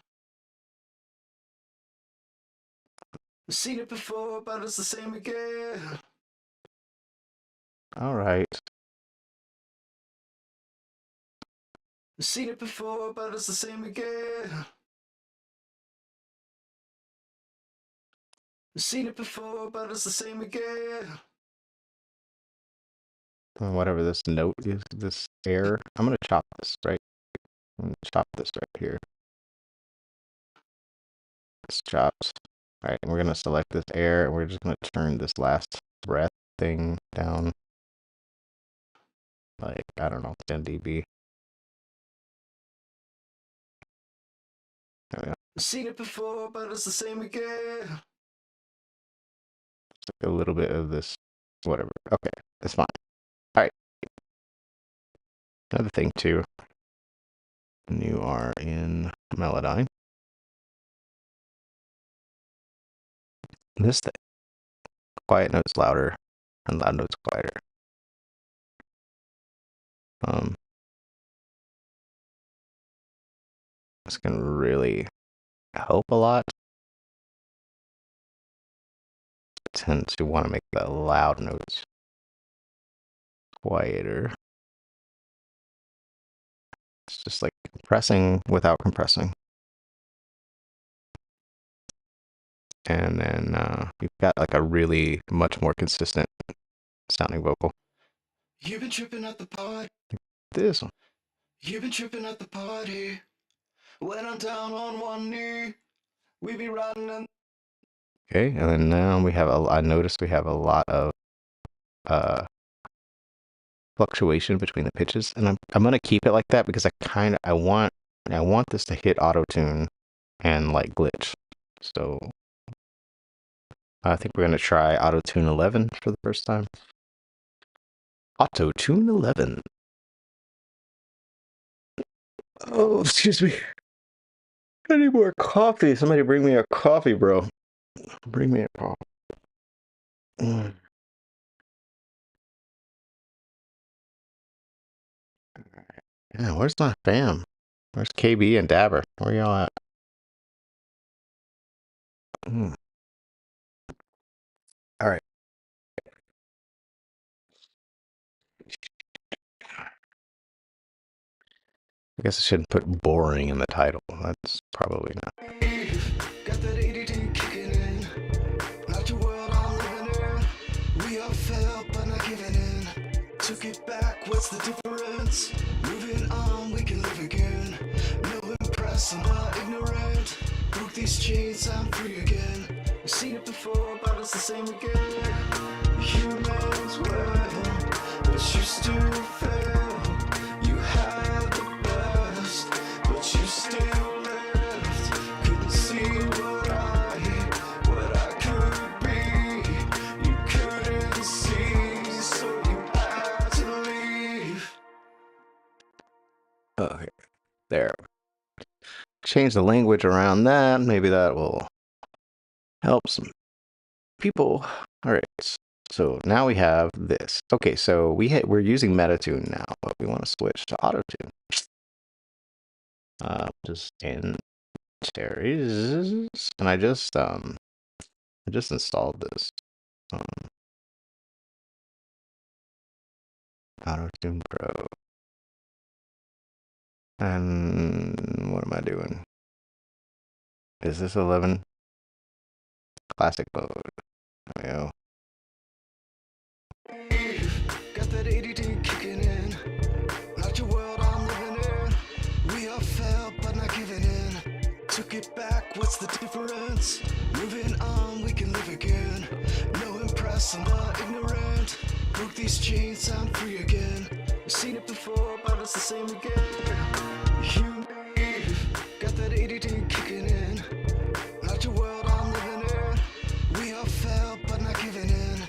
Speaker 2: Seen it before, but it's the same again.
Speaker 1: All right.
Speaker 2: Seen it before, but it's the same again. Seen it before, but it's the same again.
Speaker 1: Whatever this note is, this air. I'm gonna chop this, right? I'm gonna chop this right here. It's chopped. All right, and we're gonna select this air, and we're just gonna turn this last breath thing down. Like, I don't know, 10 dB. There we go.
Speaker 2: Seen it before, but it's the same again.
Speaker 1: Just like a little bit of this, whatever. Okay, it's fine. All right. Another thing too, when you are in Melodyne, this thing, quiet notes louder and loud notes quieter. This can really help a lot. tend to want to make the loud notes quieter. It's just like compressing without compressing. And then you've got like a really much more consistent sounding vocal.
Speaker 2: You've been tripping at the party.
Speaker 1: This one.
Speaker 2: You've been tripping at the party. When I'm down on one knee, we be riding in.
Speaker 1: Okay, and then now we have I noticed we have a lot of fluctuation between the pitches, and I'm gonna keep it like that because I want this to hit auto tune and like glitch. So I think we're gonna try auto tune 11 for the first time. Auto tune 11. Oh, excuse me. I need more coffee. Somebody bring me a coffee, bro. Bring me a coffee. Yeah, where's my fam? Where's KB and Dabber? Where y'all at? All right. I guess I shouldn't put boring in the title. That's probably not.
Speaker 2: Got that ADD kicking in. Not your world I'm living in. We all fell, but not giving in. Took it back, what's the difference? Moving on, we can live again. No impress, I'm not ignorant. Broke these chains, I'm free again. We've seen it before, but it's the same again. Humans well, but you still fail. You had the best, but you still left. Couldn't see what I could be. You couldn't see, so you had to leave.
Speaker 1: Okay, there. Change the language around that. Maybe that will help some people. All right. So now we have this. Okay, so we're using Metatune now, but we want to switch to Autotune. Just in cherries, and I just installed this. Autotune Pro. And what am I doing? Is this 11? Classic mode. There we go.
Speaker 2: Got that ADD kicking in. Not your world I'm living in. We all fell, but not giving in. Took it back, what's the difference? Moving on, we can live again. No impress, I'm not ignorant. Broke these chains, I'm free again. We've seen it before, but it's the same again. You got that ADD kicking in. Not your world I'm living in. We all fell, but not giving in.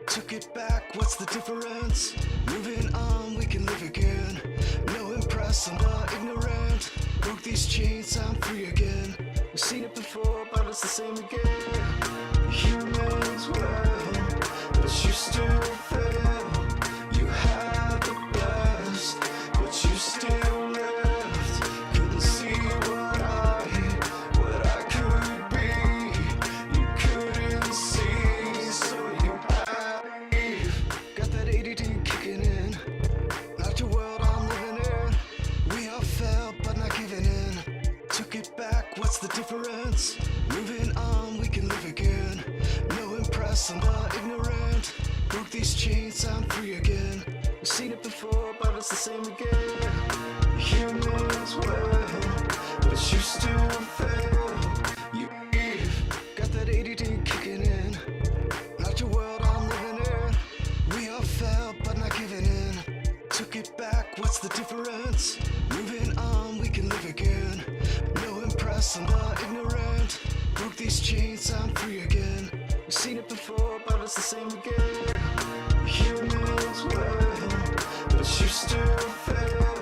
Speaker 2: Took it back, what's the difference? Moving on, we can live again. No impress, I'm not ignorant. Broke these chains, I'm free again. We've seen it before, but it's the same again. Humans well, but you still fail. You had the best, but you still left. Couldn't see what I could be. You couldn't see, so you had to leave. Got that ADD kicking in. Not your world I'm living in. We all fell, but not giving in. Took it back, what's the difference? Moving on, we can live again. No impress, I'm not ignorant. Broke these chains, I'm free again. We've seen it before, but it's the same again. Humans well, but you still fail. You got that ADD kicking in. Not your world I'm living in. We all fell, but not giving in. Took it back, what's the difference? Moving on, we can live again. No impress, I'm not ignorant. Broke these chains, I'm free again. We've seen it before, but it's the same again. Humans well, but you still fail.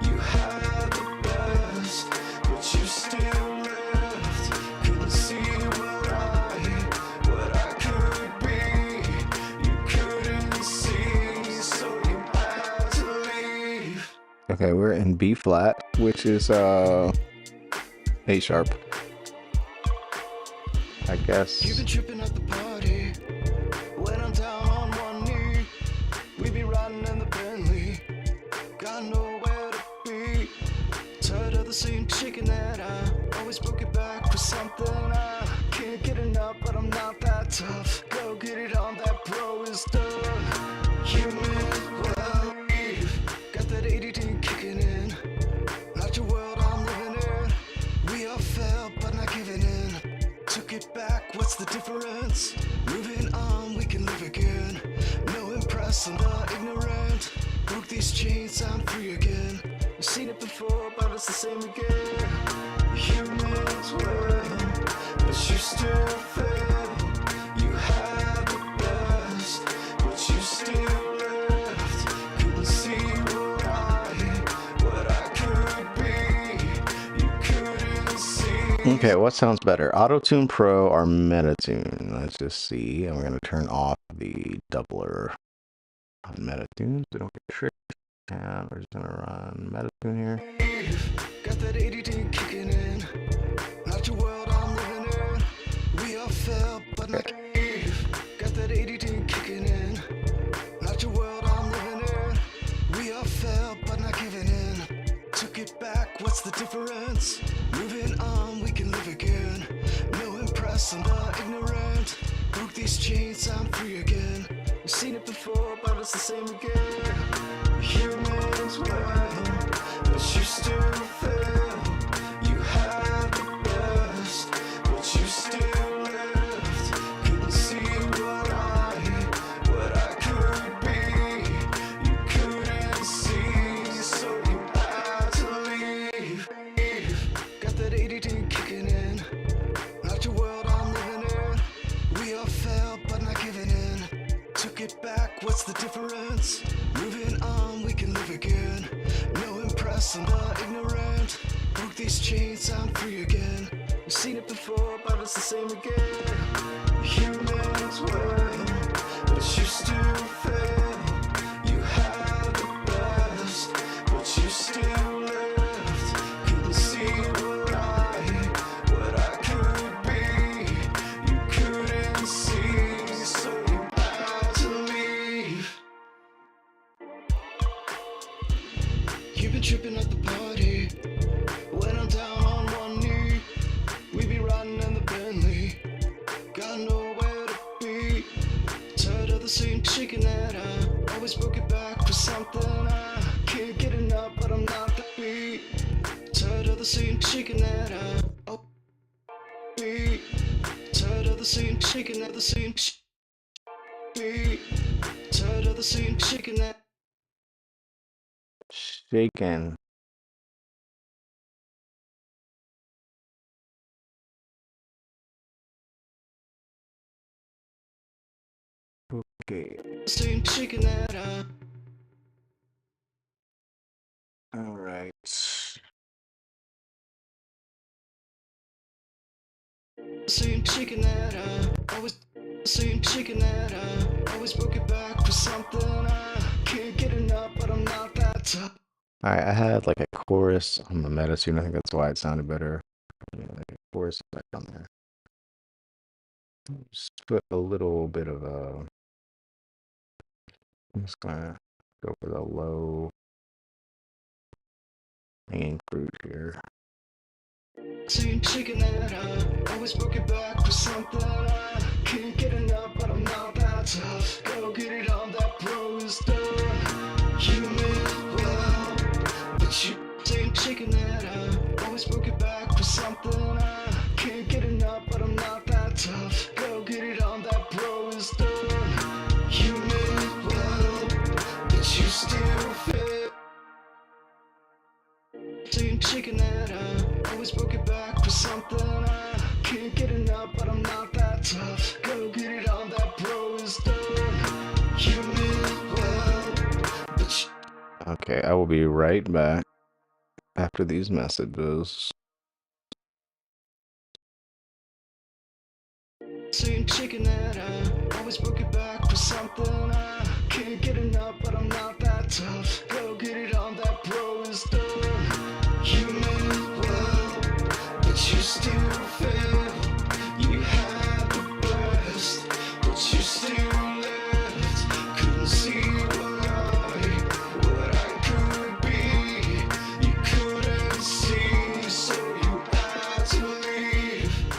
Speaker 2: You had the best, but you still left. Couldn't see what I could be. You couldn't see, so you had to leave.
Speaker 1: Okay, we're in B flat, which is A sharp. I guess.
Speaker 2: You've been tripping at the party. something I can't get enough, but I'm not that tough. Go get it on, that bro is done. Human, well, got that ADD kicking in. Not your world I'm living in. We all fell, but not giving in. Took it back, what's the difference? Moving on, we can live again. No impress on the ignorant. Broke these chains, I'm free again. You've seen it before, but it's the same again. Humans will, but you still fail. You had the best, but you still left. Couldn't see what I could be. You couldn't see.
Speaker 1: Okay, what sounds better? Auto-Tune Pro or Metatune? Let's just see. And we're going to turn off the doubler on Metatune. So we don't get tricked. And we're just going to run Metatune here.
Speaker 2: Got that ADD kicking in. Not your world I'm living in. We all fell, but not got that ADD kicking in. Not your world I'm living in. We all fell, but not giving in. Took it back, what's the difference? Moving on, we can live again. No impress on the ignorant. Broke these chains, I'm free again. You've seen it before, but it's the same again. Humans well, but you still fail. You had the best, but you still left. Couldn't see what I could be. You couldn't see, so you had to leave. Got that ADD kicking in. Not your world I'm living in. We all fell, but not giving in. Took it back, what's the difference? Moving on, we can live again. No impress on the ignorant. Broke these chains, I'm free again. You've seen it before, but it's the same again. Humans well, but you still fail. You had the best, but you still left. Couldn't see what I could be. You couldn't see, so you had to leave. You've been tripping at the party. When I'm down on one knee, we be riding in the Bentley. Got nowhere to be. Tired of the same chicken that I always broke it back for something I can't get enough, but I'm not that beat. Tired of the same chicken that I be. Tired of the same chicken at the same beat. Tired of the same chicken that
Speaker 1: Shaken. Okay.
Speaker 2: same chicken that I
Speaker 1: All right.
Speaker 2: same chicken that I always same chicken that I always broke it back for something I can't get enough, but I'm not that tough.
Speaker 1: All right, I had like a chorus on the Metatune. I think that's why it sounded better. Yeah, like a chorus back on there. Just put a little bit of a. I'm just gonna go for the low hanging fruit here.
Speaker 2: Same chicken that I always broke it back for something I can't get enough, but I'm not that tough. Go get it on, that bro is done. Human well, but you same chicken that I always broke it back for something I can't get enough, but I'm not that tough. Go get it on, that bro is done. Human well, but you still fail. Same chicken that I always broke it back for something I can't get enough, but I'm not that tough. Go get it on, that bro is done. Human well, but you
Speaker 1: Okay, I will be right back after these messages.
Speaker 2: same chicken that I always broke it back for something I can't get enough, but I'm not that tough. Go get it on, that bro is done. Human well, but you still fail. You had the best, but you still left. Couldn't see what I could be. You couldn't see, so you had to leave.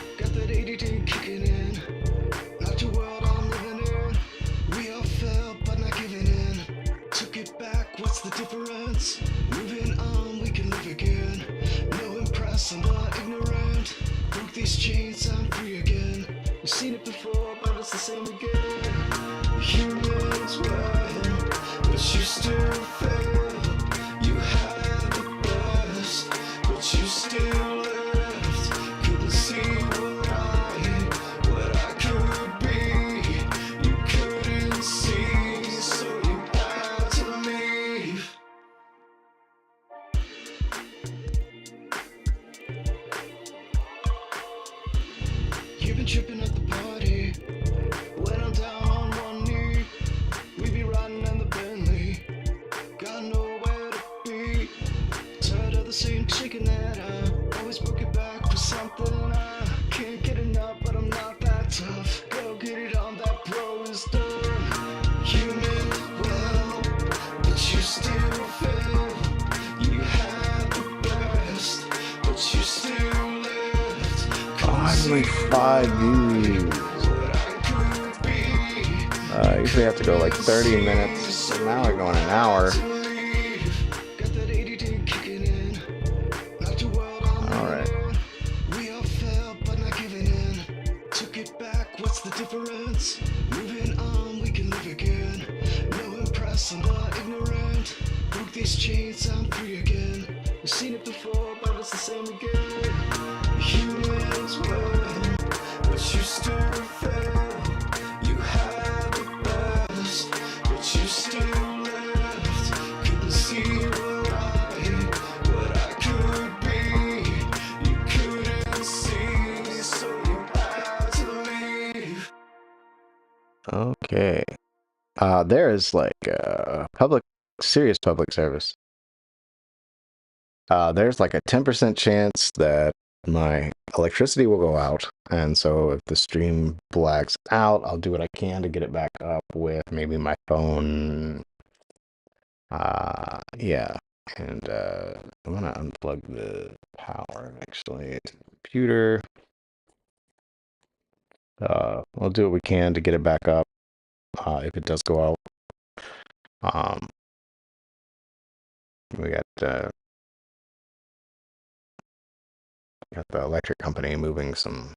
Speaker 2: what's the difference? Moving on, we can live again. No impress, I'm not ignorant. Broke these chains, I'm free again. You've seen it before, but it's the same again. Humans well, but you still fail. You had the best, but you still left. Couldn't see what I could be. You couldn't see, so you had to leave. You've been tripping at the party. When I'm down on one knee, we be riding in the Bentley. Got nowhere to be. Tired of the same chicken that I always book it back for something. I can't get enough, but I'm not that tough. Go get it on, that bro is done. Human, well, but you still fail. You had the best, but you still left.
Speaker 1: Finally, 5 views. I usually have to go like 30 minutes, but now I go in an hour. Alright.
Speaker 2: We all fell, but not giving in. Took it back, what's the difference? Moving on, we can live again. No impress, I'm not ignorant. Broke these chains, I'm free again. We've seen it before, but it's the same again. Humans well, but you still fail. You had the best, but you still left. Couldn't see what I could be. You couldn't see, so you had to leave.
Speaker 1: Okay. There is like a serious public service. There's like a 10% chance that my electricity will go out. And so if the stream blacks out, I'll do what I can to get it back up with maybe my phone. Yeah. And I'm gonna unplug the power actually to the computer. We'll do what we can to get it back up if it does go out. We got the electric company moving some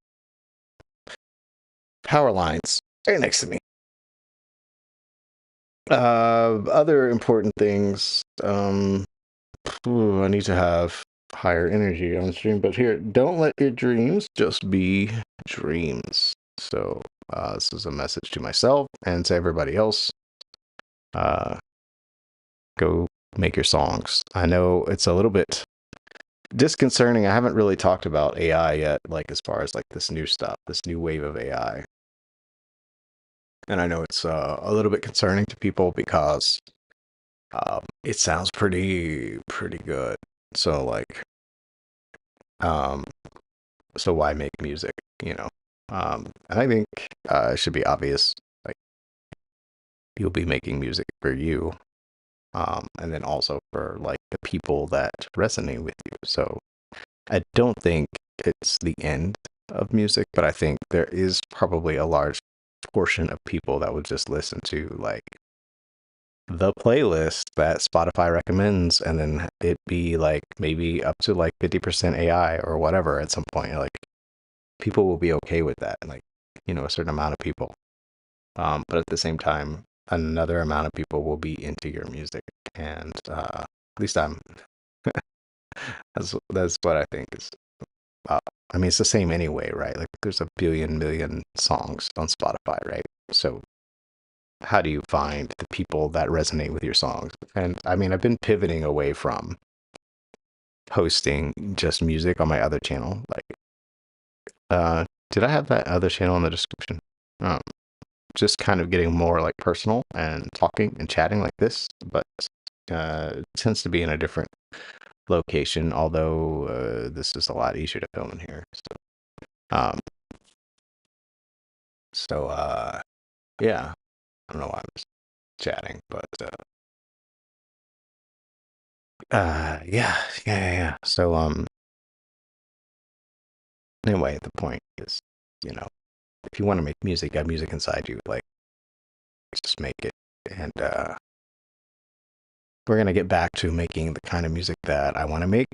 Speaker 1: power lines right next to me. Other important things. I need to have higher energy on stream, but here, don't let your dreams just be dreams. So this is a message to myself and to everybody else. Go make your songs. I know it's a little bit disconcerting. I haven't really talked about AI yet, like as far as like this new stuff, this new wave of AI. And I know it's a little bit concerning to people because it sounds pretty good. So like, so why make music, you know? And I think it should be obvious, like you'll be making music for you, and then also for like the people that resonate with you. So I don't think it's the end of music, but I think there is probably a large portion of people that would just listen to like the playlist that Spotify recommends, and then it be like maybe up to like 50% AI or whatever at some point. Like people will be okay with that, like, you know, a certain amount of people. But at the same time, another amount of people will be into your music, and at least I'm. That's what I think is. I mean, it's the same anyway, right? Like, there's a million songs on Spotify, right? So, how do you find the people that resonate with your songs? And I mean, I've been pivoting away from posting just music on my other channel. Like, did I have that other channel in the description? Just kind of getting more like personal and talking and chatting like this, but it tends to be in a different location, although this is a lot easier to film in here. So yeah, I don't know why I was chatting, but yeah. So anyway, the point is, you know, if you want to make music, you have music inside you, like just make it. And we're going to get back to making the kind of music that I want to make.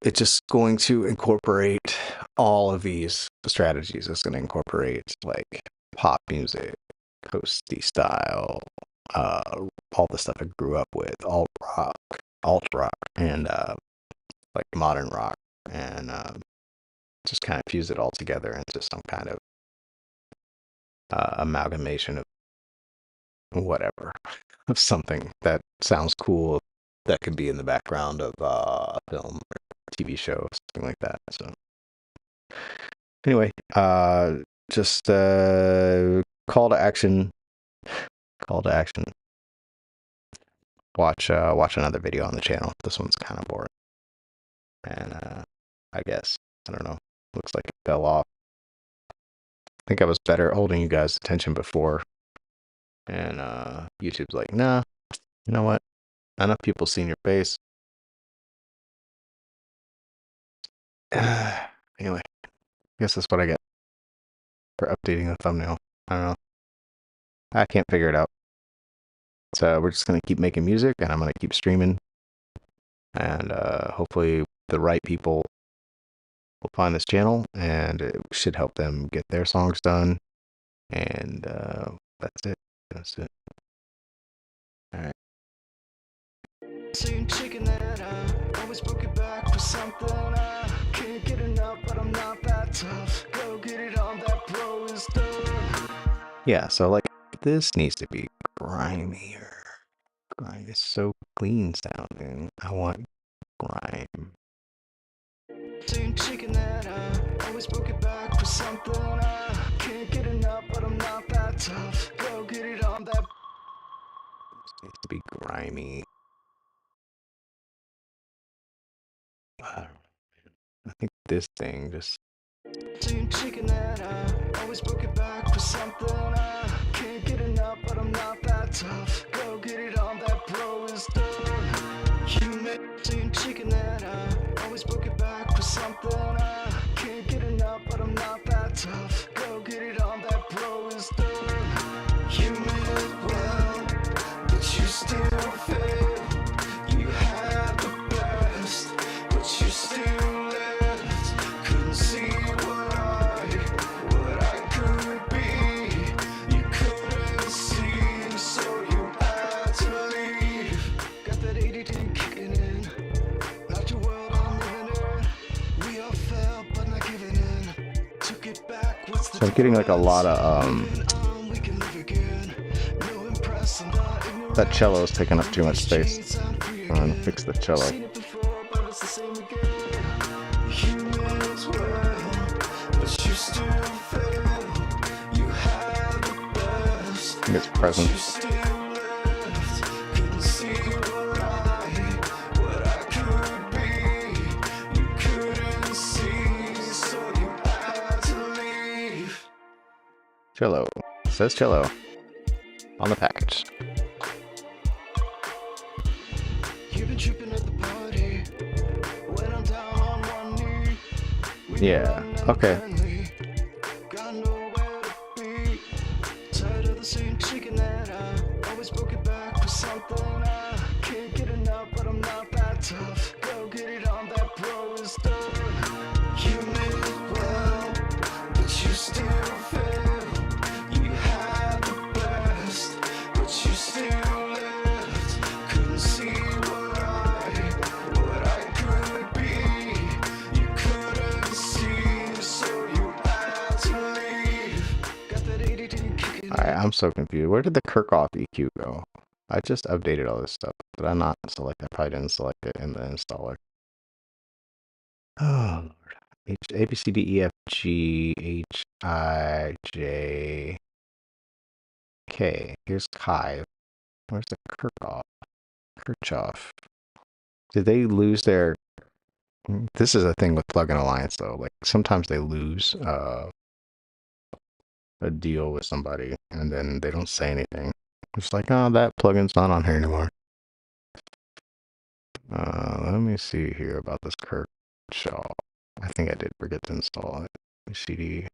Speaker 1: It's just going to incorporate all of these strategies. It's going to incorporate like pop music, coasty style, all the stuff I grew up with, alt rock, and like modern rock, and just kind of fuse it all together into some kind of amalgamation of whatever, of something that sounds cool, that could be in the background of a film or TV show, something like that. So anyway, just call to action. Call to action. Watch another video on the channel. This one's kind of boring, and I guess I don't know. Looks like it fell off. I think I was better holding you guys' attention before, and YouTube's like, nah, you know what? Enough people seen your face. Anyway, I guess that's what I get for updating the thumbnail. I don't know. I can't figure it out. So we're just going to keep making music, and I'm going to keep streaming. And hopefully the right people will find this channel, and it should help them get their songs done. And that's it. That's it. All right.
Speaker 2: Same chicken that I always broke it back for something. I can't get enough, but I'm not that tough. Go get it on, that bro is done.
Speaker 1: Yeah, so like this needs to be grimier. Grime is so clean sounding. I want grime.
Speaker 2: Same chicken that I always broke it back for something. I can't get enough, but I'm not that tough. Go get it on, that
Speaker 1: This needs to be grimy. I think this thing just
Speaker 2: same chicken that I always broke it back for something. I can't get enough, but I'm not that tough. Go get it on, that bro is done. You make same chicken that I always broke it back for something. I can't get enough, but I'm not that tough. Go get it on, that bro is done. You meant well, but you still fail. You had the best, but you still left. Couldn't see what I could be. You couldn't see, so you had to leave. Got that ADD kicking in. Not your world, I'm living in. We all fell, but not giving in. Took it back. What's the
Speaker 1: so I'm getting like a lot of
Speaker 2: we can live again. No impress on the ignorant.
Speaker 1: that cello is taking up too much space. I'm gonna fix the cello.
Speaker 2: Seen it before, but it's the same again. You meant well, but you still fail. You had the best,
Speaker 1: I think it's
Speaker 2: but
Speaker 1: present.
Speaker 2: you still left. Couldn't see what I could be. You couldn't see, so you had to leave.
Speaker 1: Cello. It says cello on the package.
Speaker 2: You've been tripping at the party when I'm down on one knee. We
Speaker 1: Yeah, okay.
Speaker 2: got nowhere to be. Tired of the same chicken that I always broke it back for something. I can't get enough, but I'm not that tough. Go get it on, that bro is done. You meant well, but you still fail. You had the best, but you still left. Couldn't see what I could be. You couldn't see, so you had to leave. Got that ADD kicking.
Speaker 1: Alright, I'm so confused. Where did the Kirchhoff EQ go? I just updated all this stuff. Did I not select? I probably didn't select it in the installer. Oh Lord. A B C D E F G H I J K. Here's Kai. Where's the Kirchhoff? Kirchhoff. Did they lose their? This is a thing with Plugin Alliance though. Like sometimes they lose a deal with somebody and then they don't say anything. It's like, oh, that plugin's not on here anymore. Let me see here about this Kirchhoff. I think I did forget to install it. CD.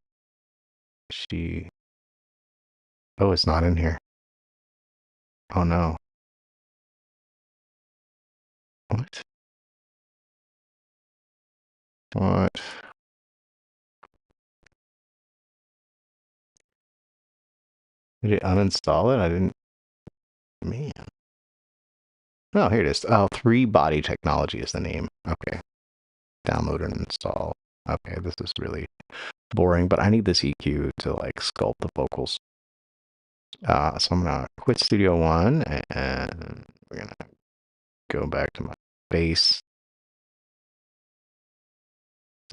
Speaker 1: Oh, it's not in here. Oh no. What? What? Did it uninstall it? I didn't. Man. Oh, here it is. Oh, 3-body technology is the name. Okay. Download and install. Okay, this is really boring, but I need this EQ to like sculpt the vocals. So I'm gonna quit Studio One and we're gonna go back to my bass.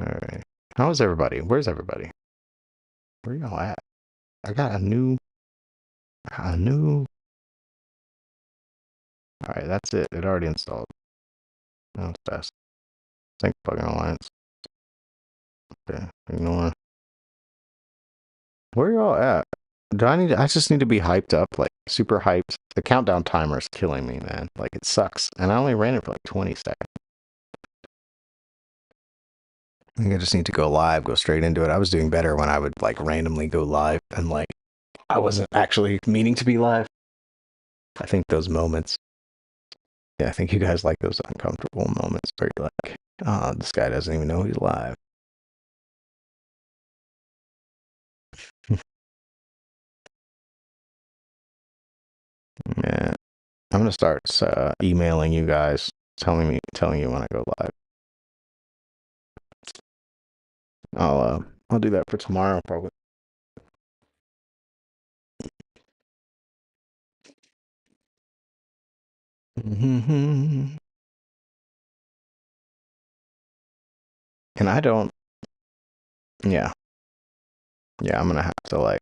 Speaker 1: All right. How is everybody? Where's everybody? Where y'all at? I got a new. All right, that's it. It already installed. That was fast. Sync plugin alliance. Okay, ignore. Where y'all at? I just need to be hyped up, like super hyped. The countdown timer is killing me, man. Like it sucks. And I only ran it for like 20 seconds. I think I just need to go live, go straight into it. I was doing better when I would like randomly go live and like I wasn't actually meaning to be live. I think those moments. Yeah, I think you guys like those uncomfortable moments where you're like, oh, this guy doesn't even know he's live. Yeah. I'm gonna start emailing you guys, telling you when I go live. I'll do that for tomorrow probably. And I don't. Yeah, yeah. I'm gonna have to like.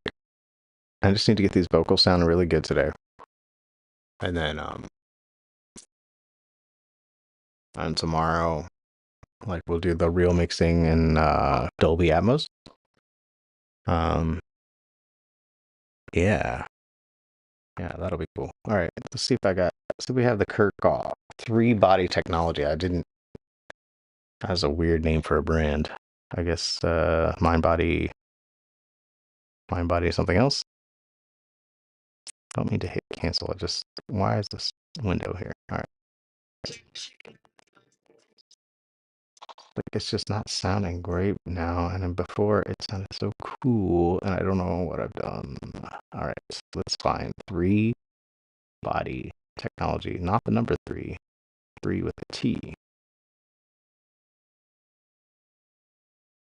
Speaker 1: I just need to get these vocals sounding really good today, and then and tomorrow, like we'll do the real mixing in Dolby Atmos. Um, yeah, yeah, that'll be cool. All right, let's see if I got. So we have the Kirkhoff 3-body technology. I didn't. Has a weird name for a brand. I guess Mind Body something else. Don't mean to hit cancel. Why is this window here? All right. Like it's just not sounding great now. And then before it sounded so cool, and I don't know what I've done. All right, so let's find 3-body technology, not the number 3, 3 with a T.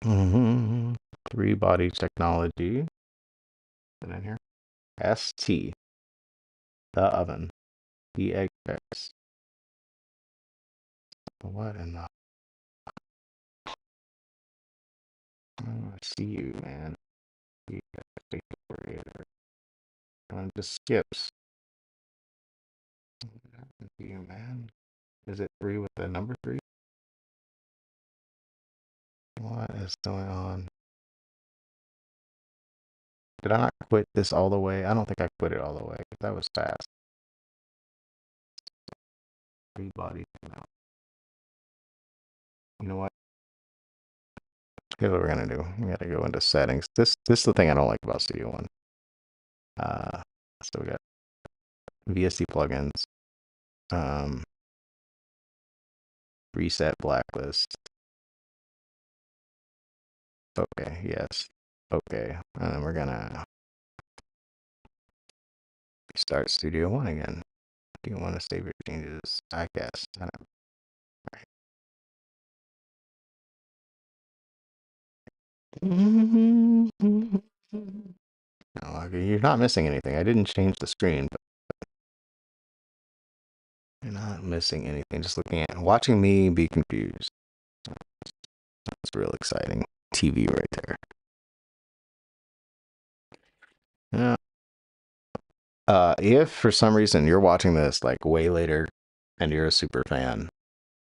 Speaker 1: 3-body technology. And in here, ST, the oven, the egg fix. What in the? Oh, I see you, man. The operator. Just skips. What happened to you, man? Is it 3 with the number 3? What is going on? Did I not quit this all the way? I don't think I quit it all the way. That was fast. 3-body now. You know what? Here's what we're gonna do. We gotta go into settings. This is the thing I don't like about Studio One. So we got VST plugins, reset blacklist. Okay, yes. Okay, and then we're gonna start Studio One again. Do you want to save your changes? I guess. I don't. No, okay, you're not missing anything. I didn't change the screen, but you're not missing anything. Just looking at watching me be confused. That's real exciting. TV right there. Yeah. If for some reason you're watching this like way later and you're a super fan,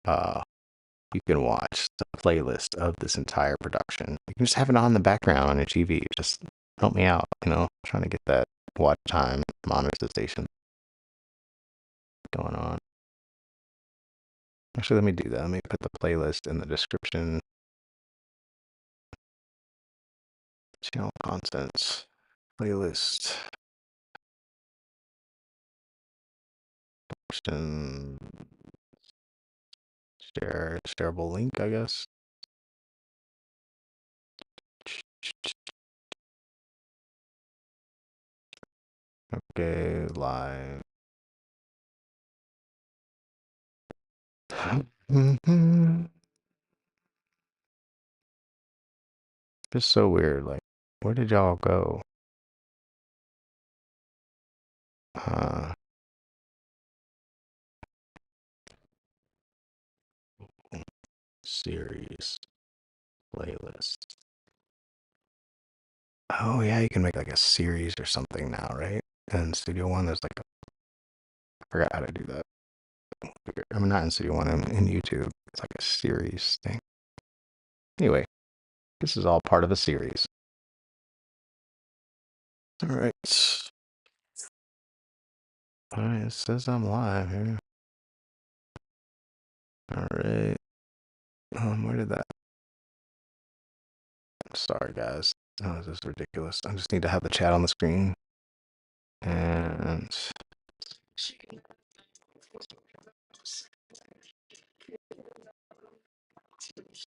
Speaker 1: you can watch the playlist of this entire production. You can just have it on in the background on your TV. Just help me out, trying to get that watch time monetization going on. Actually, let me do that. Let me put the playlist in the description. Channel contents, playlist, option. Share shareable link, I guess. Okay, live. Just so weird. Like, where did y'all go? Series playlist. Oh yeah, you can make like a series or something now, right? And Studio One, there's like I forgot how to do that. I mean, not in Studio One, in YouTube. It's like a series thing. Anyway, this is all part of a series. All right. All right, it says I'm live here. All right. Where did that? I'm sorry, guys. Oh, this is ridiculous. I just need to have the chat on the screen. And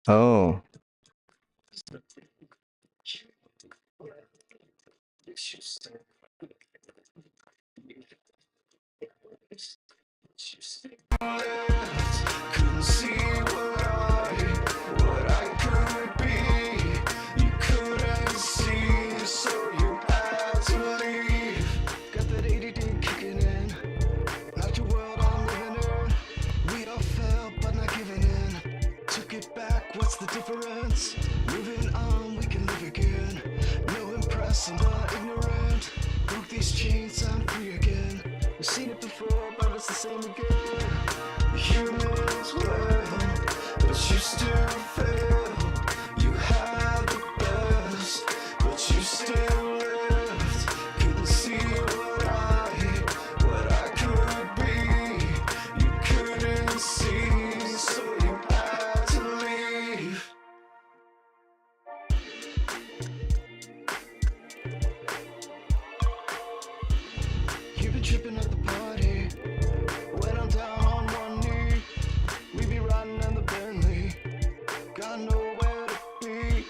Speaker 1: oh,
Speaker 2: Couldn't see what I could be. You couldn't see, so you had to leave. Got that ADD kicking in. Not your world I'm living in. We all fell, but not giving in. Took it back, what's the difference? Moving on, we can live again. No impressing, but ignorant. Broke these chains, I'm free again. We've seen it before, but it's the same again. Humans will, but you still fail. You had the best, but you still left. Couldn't see what I could be. You couldn't see, so you had to leave. You've been tripping at the party. When I'm down on one knee, we be riding in the Bentley. Got nowhere to be.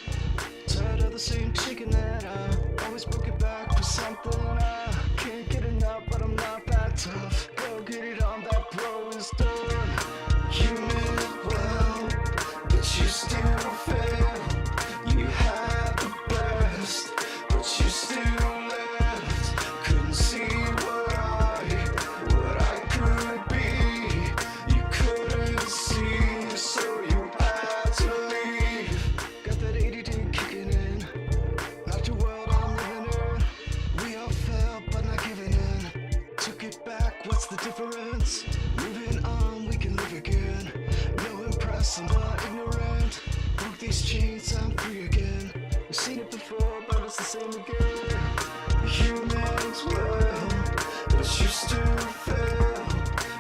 Speaker 2: Tired of the same chicken that I always book it back for something. I can't get enough, but I'm not that tough. Go get it on, that blow is done. You meant well, but you still fail. You had the best, but you still left. Couldn't see what I could be. You couldn't see, so you had to leave. Got that ADD kicking in. Not your world I'm living in. We all fell, but not giving in. Took it back, what's the difference? Moving on, we can live again. No impressing, but ignorant. Broke these chains, I'm free again. We've seen it before, but it's the same again. Humans will, but you still fail.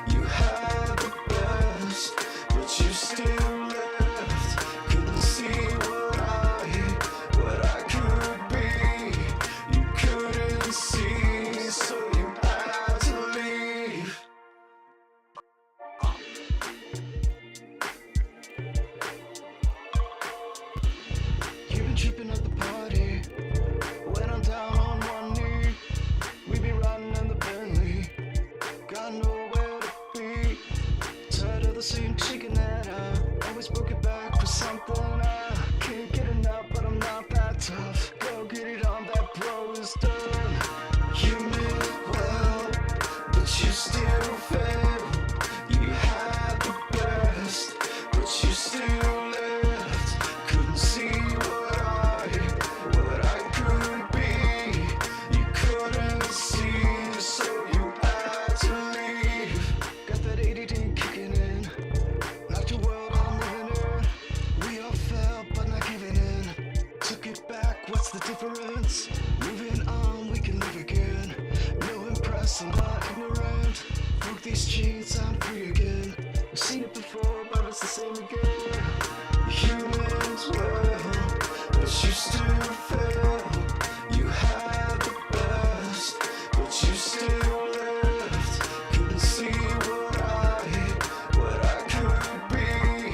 Speaker 2: You had the best, but you still left. Couldn't see what I could be. You couldn't see, so you had to leave. You've been tripping at the party. When I'm down on one knee, we be riding in the Bentley. Got nowhere to be. Tired of the same chicken that I always book it back for something. I can't get enough, but I'm not that tough. Go get it on, that blow is done. You meant well, but you still fail. You had the best, but you still left. Couldn't see what I could be. You couldn't see, so you had to leave. Got that ADD kicking in. Not your world I'm living in. We all fell, but not giving in. Took it back, what's the difference? Moving on, we can live again. No impressing, but ignorant. Broke these chains, I'm free again. We've seen it before, but it's the same again. Humans will, but you still fail. You had the best, but you still left. Couldn't see what I could be.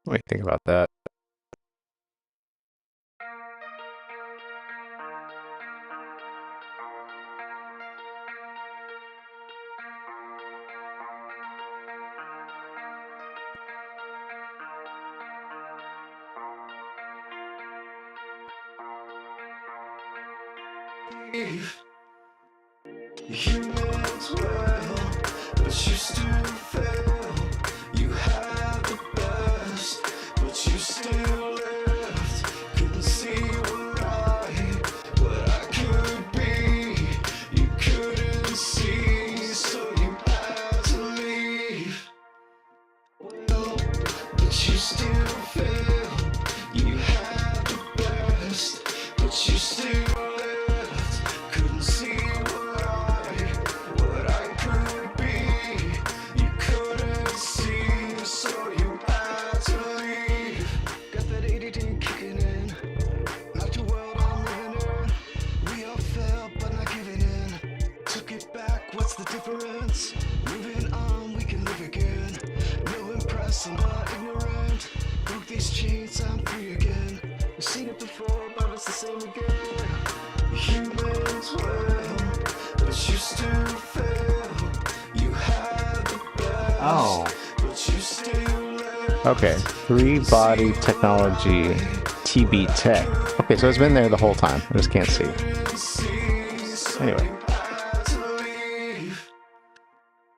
Speaker 1: What do you think about that?
Speaker 2: Humans well, but you still fail. You had the best, but you still left. Couldn't see what I could be. You couldn't see, so you had to leave. Well, but you still fail. You had the best, but you still left. Couldn't see what I could be. You couldn't see, so you had to leave. Got that ADD kicking in. Not your world I'm living in. We all fell, but not giving in. Took it back, what's the difference? Moving on, we can live again. No impress, I'm not ignorant. Broke these chains, I'm free again. We've seen it before, but it's the same again. Humans well, but you still fail. You had the best,
Speaker 1: Oh.
Speaker 2: but you still left.
Speaker 1: Okay. 3-body technology, TB tech. Okay, so it's been there the whole time. I just can't see. Anyway.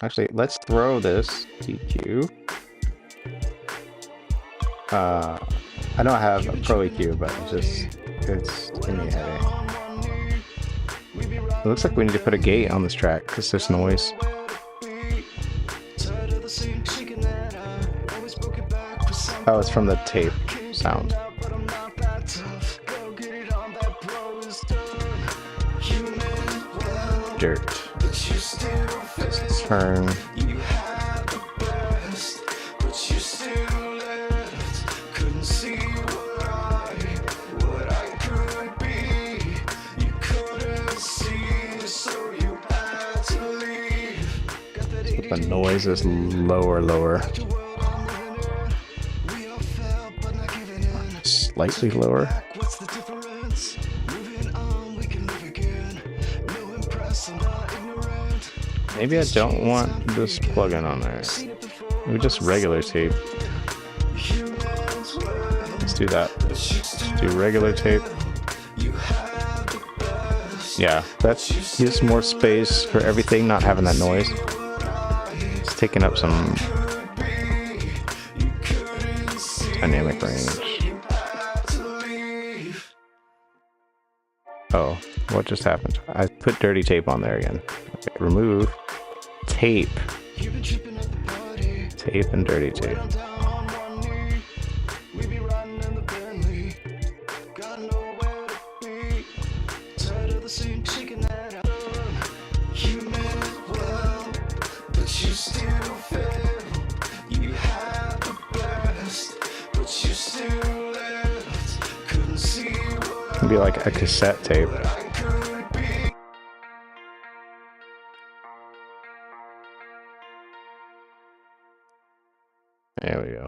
Speaker 1: Actually, let's throw this EQ. I know I have a Pro EQ, but it's giving me a headache. It looks like we need to put a gate on this track because there's noise. Oh, it's from the tape sound. Dirt. Let's turn. The noise is lower. Slightly lower. Maybe I don't want this plugin on there. Maybe just regular tape. Let's do that. Let's do regular tape. Yeah, that gives more space for everything, not having that noise. It's taking up some dynamic range. Oh, what just happened? I put dirty tape on there again. Okay, remove tape. Tape and dirty tape. It'd be like a cassette tape. There we go.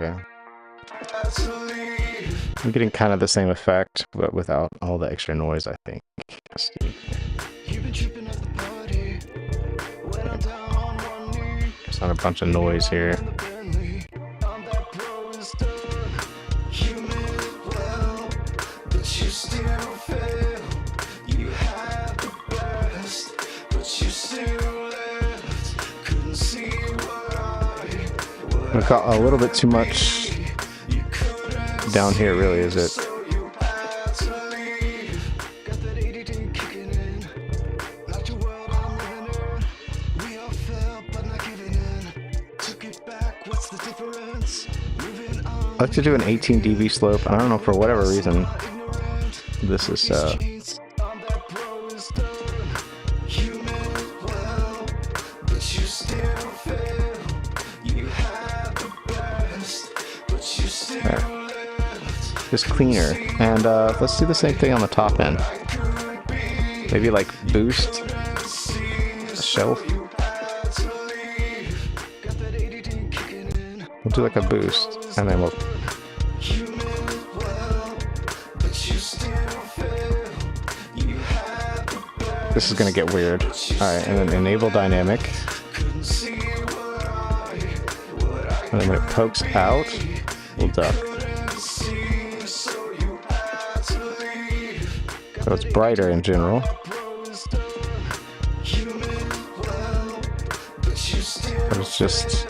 Speaker 1: Okay. I'm getting kind of the same effect, but without all the extra noise, I think. Just not a bunch of noise here. got a little bit too much down here, really, is it? I like to do an 18 dB slope. I don't know, for whatever reason, this is just cleaner. And let's do the same thing on the top end. Maybe like boost a shelf. We'll do like a boost, and then we'll. This is gonna get weird. Alright, and then enable dynamic. And then when it pokes out, we'll duck. So it's brighter in general. But it's just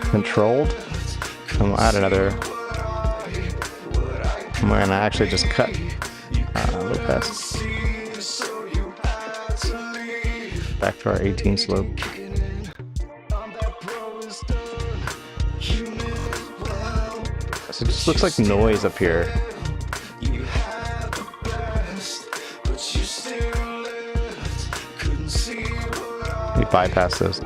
Speaker 1: controlled. And we'll add another. I'm gonna actually just cut a little past. Back to our 18 slope. So it just looks like noise up here. We bypass this.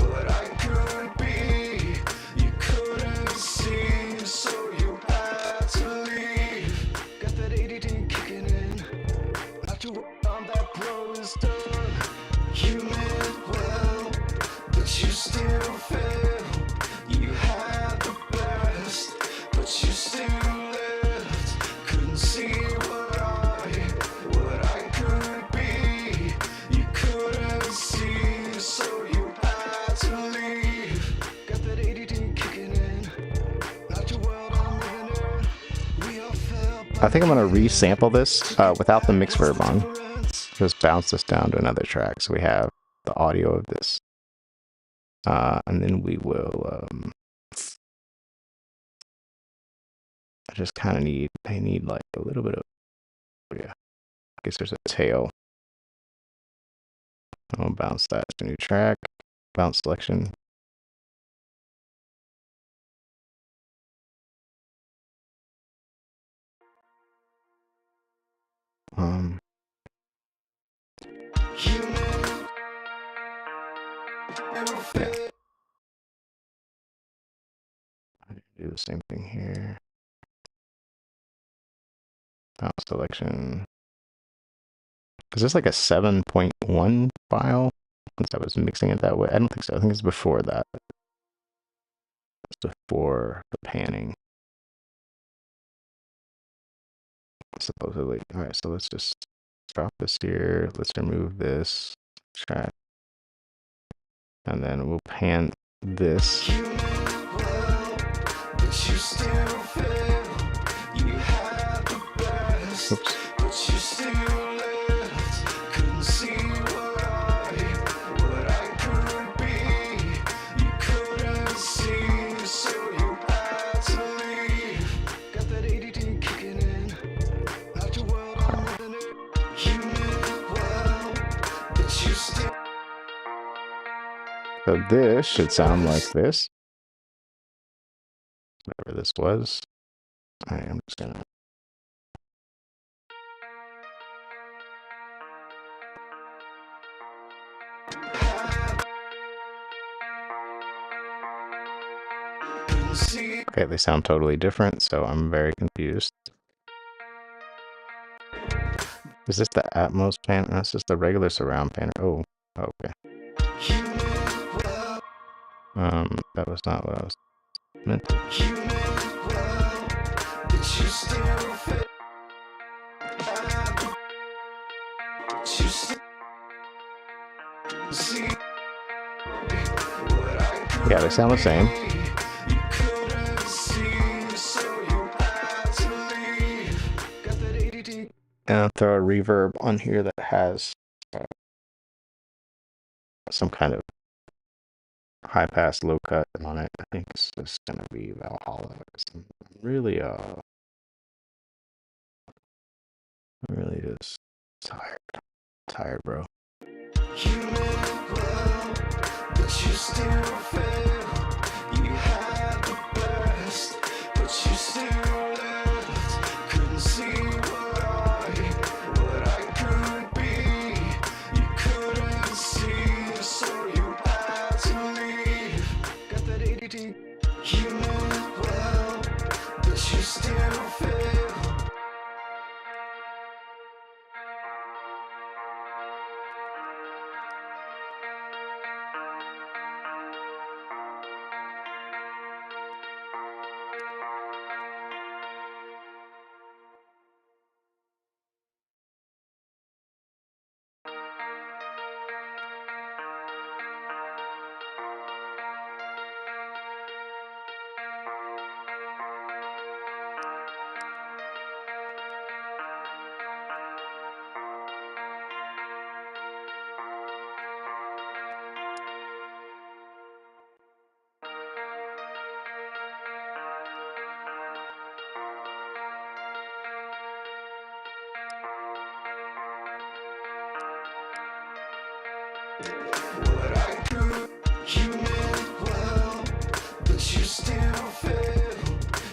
Speaker 1: I think I'm going to resample this without the mix verb on. Just bounce this down to another track so we have the audio of this. And then we will... I just kind of need... I need like a little bit of... Yeah. I guess there's a tail. I'll bounce that to new track. Bounce selection. Yeah. I do the same thing here. Bounce selection. Is this like a 7.1 file? Since I was mixing it that way. I don't think so. I think it's before that. It's before the panning. Supposedly. Alright, so let's just drop this here. Let's remove this track. And then we'll pan this. Oops. So this should sound like this. Whatever this was. Alright, I'm just gonna... Okay, they sound totally different, so I'm very confused. Is this the Atmos panner? No, it's just the regular surround panner. Oh, okay. That was not what I was meant to. Yeah, they sound the same. And I'll throw a reverb on here that has some kind of high pass, low cut on it. I think it's just gonna be Valhalla. I'm really just tired, bro.
Speaker 2: You meant well, but you still fail. You had the best, but you still left. Couldn't see what I could be. You couldn't see, so you had to leave. Got that ADD. You meant well, but you still fail. What I could, you meant well, but you still fail.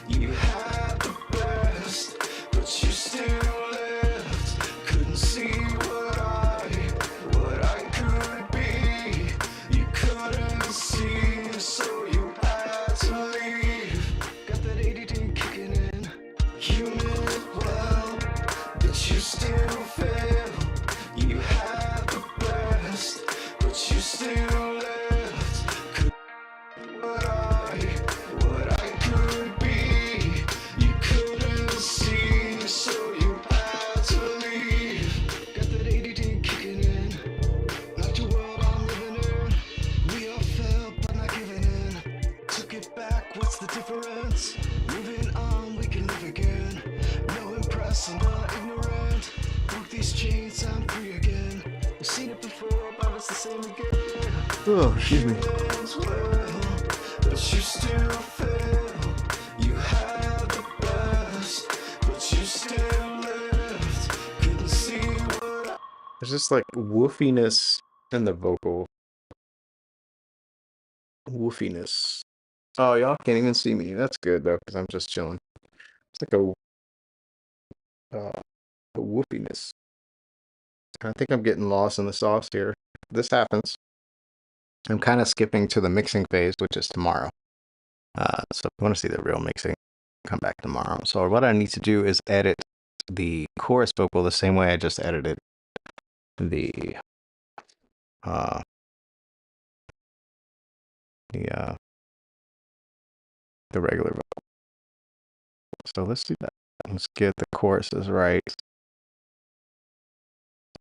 Speaker 2: You had the best, but you still left. Couldn't see what I could be. You couldn't see, so you had to leave. Got that ADD kicking in. You meant well, but you still fail. You had the best, but you still left. Could what I could be. You couldn't see, so you had to leave. Got that ADD kicking in. Not your world I'm living in. We all fell, but not giving in. Took it back, what's the difference? Moving on, we can live again. No impress, I'm not ignorant. Broke these chains, I'm free again. I've seen it before, but it's the same again.
Speaker 1: Oh, excuse me.
Speaker 2: Well, but you still fail. You had the best, but you still left. Couldn't see what I
Speaker 1: There's just like woofiness in the vocal. Woofiness. Oh, y'all can't even see me. That's good though, because I'm just chilling. It's like a woofiness. I think I'm getting lost in the sauce here. This happens. I'm kind of skipping to the mixing phase, which is tomorrow. So if you want to see the real mixing, come back tomorrow. So what I need to do is edit the chorus vocal the same way I just edited the regular vocal. So let's do that. Let's get the choruses right.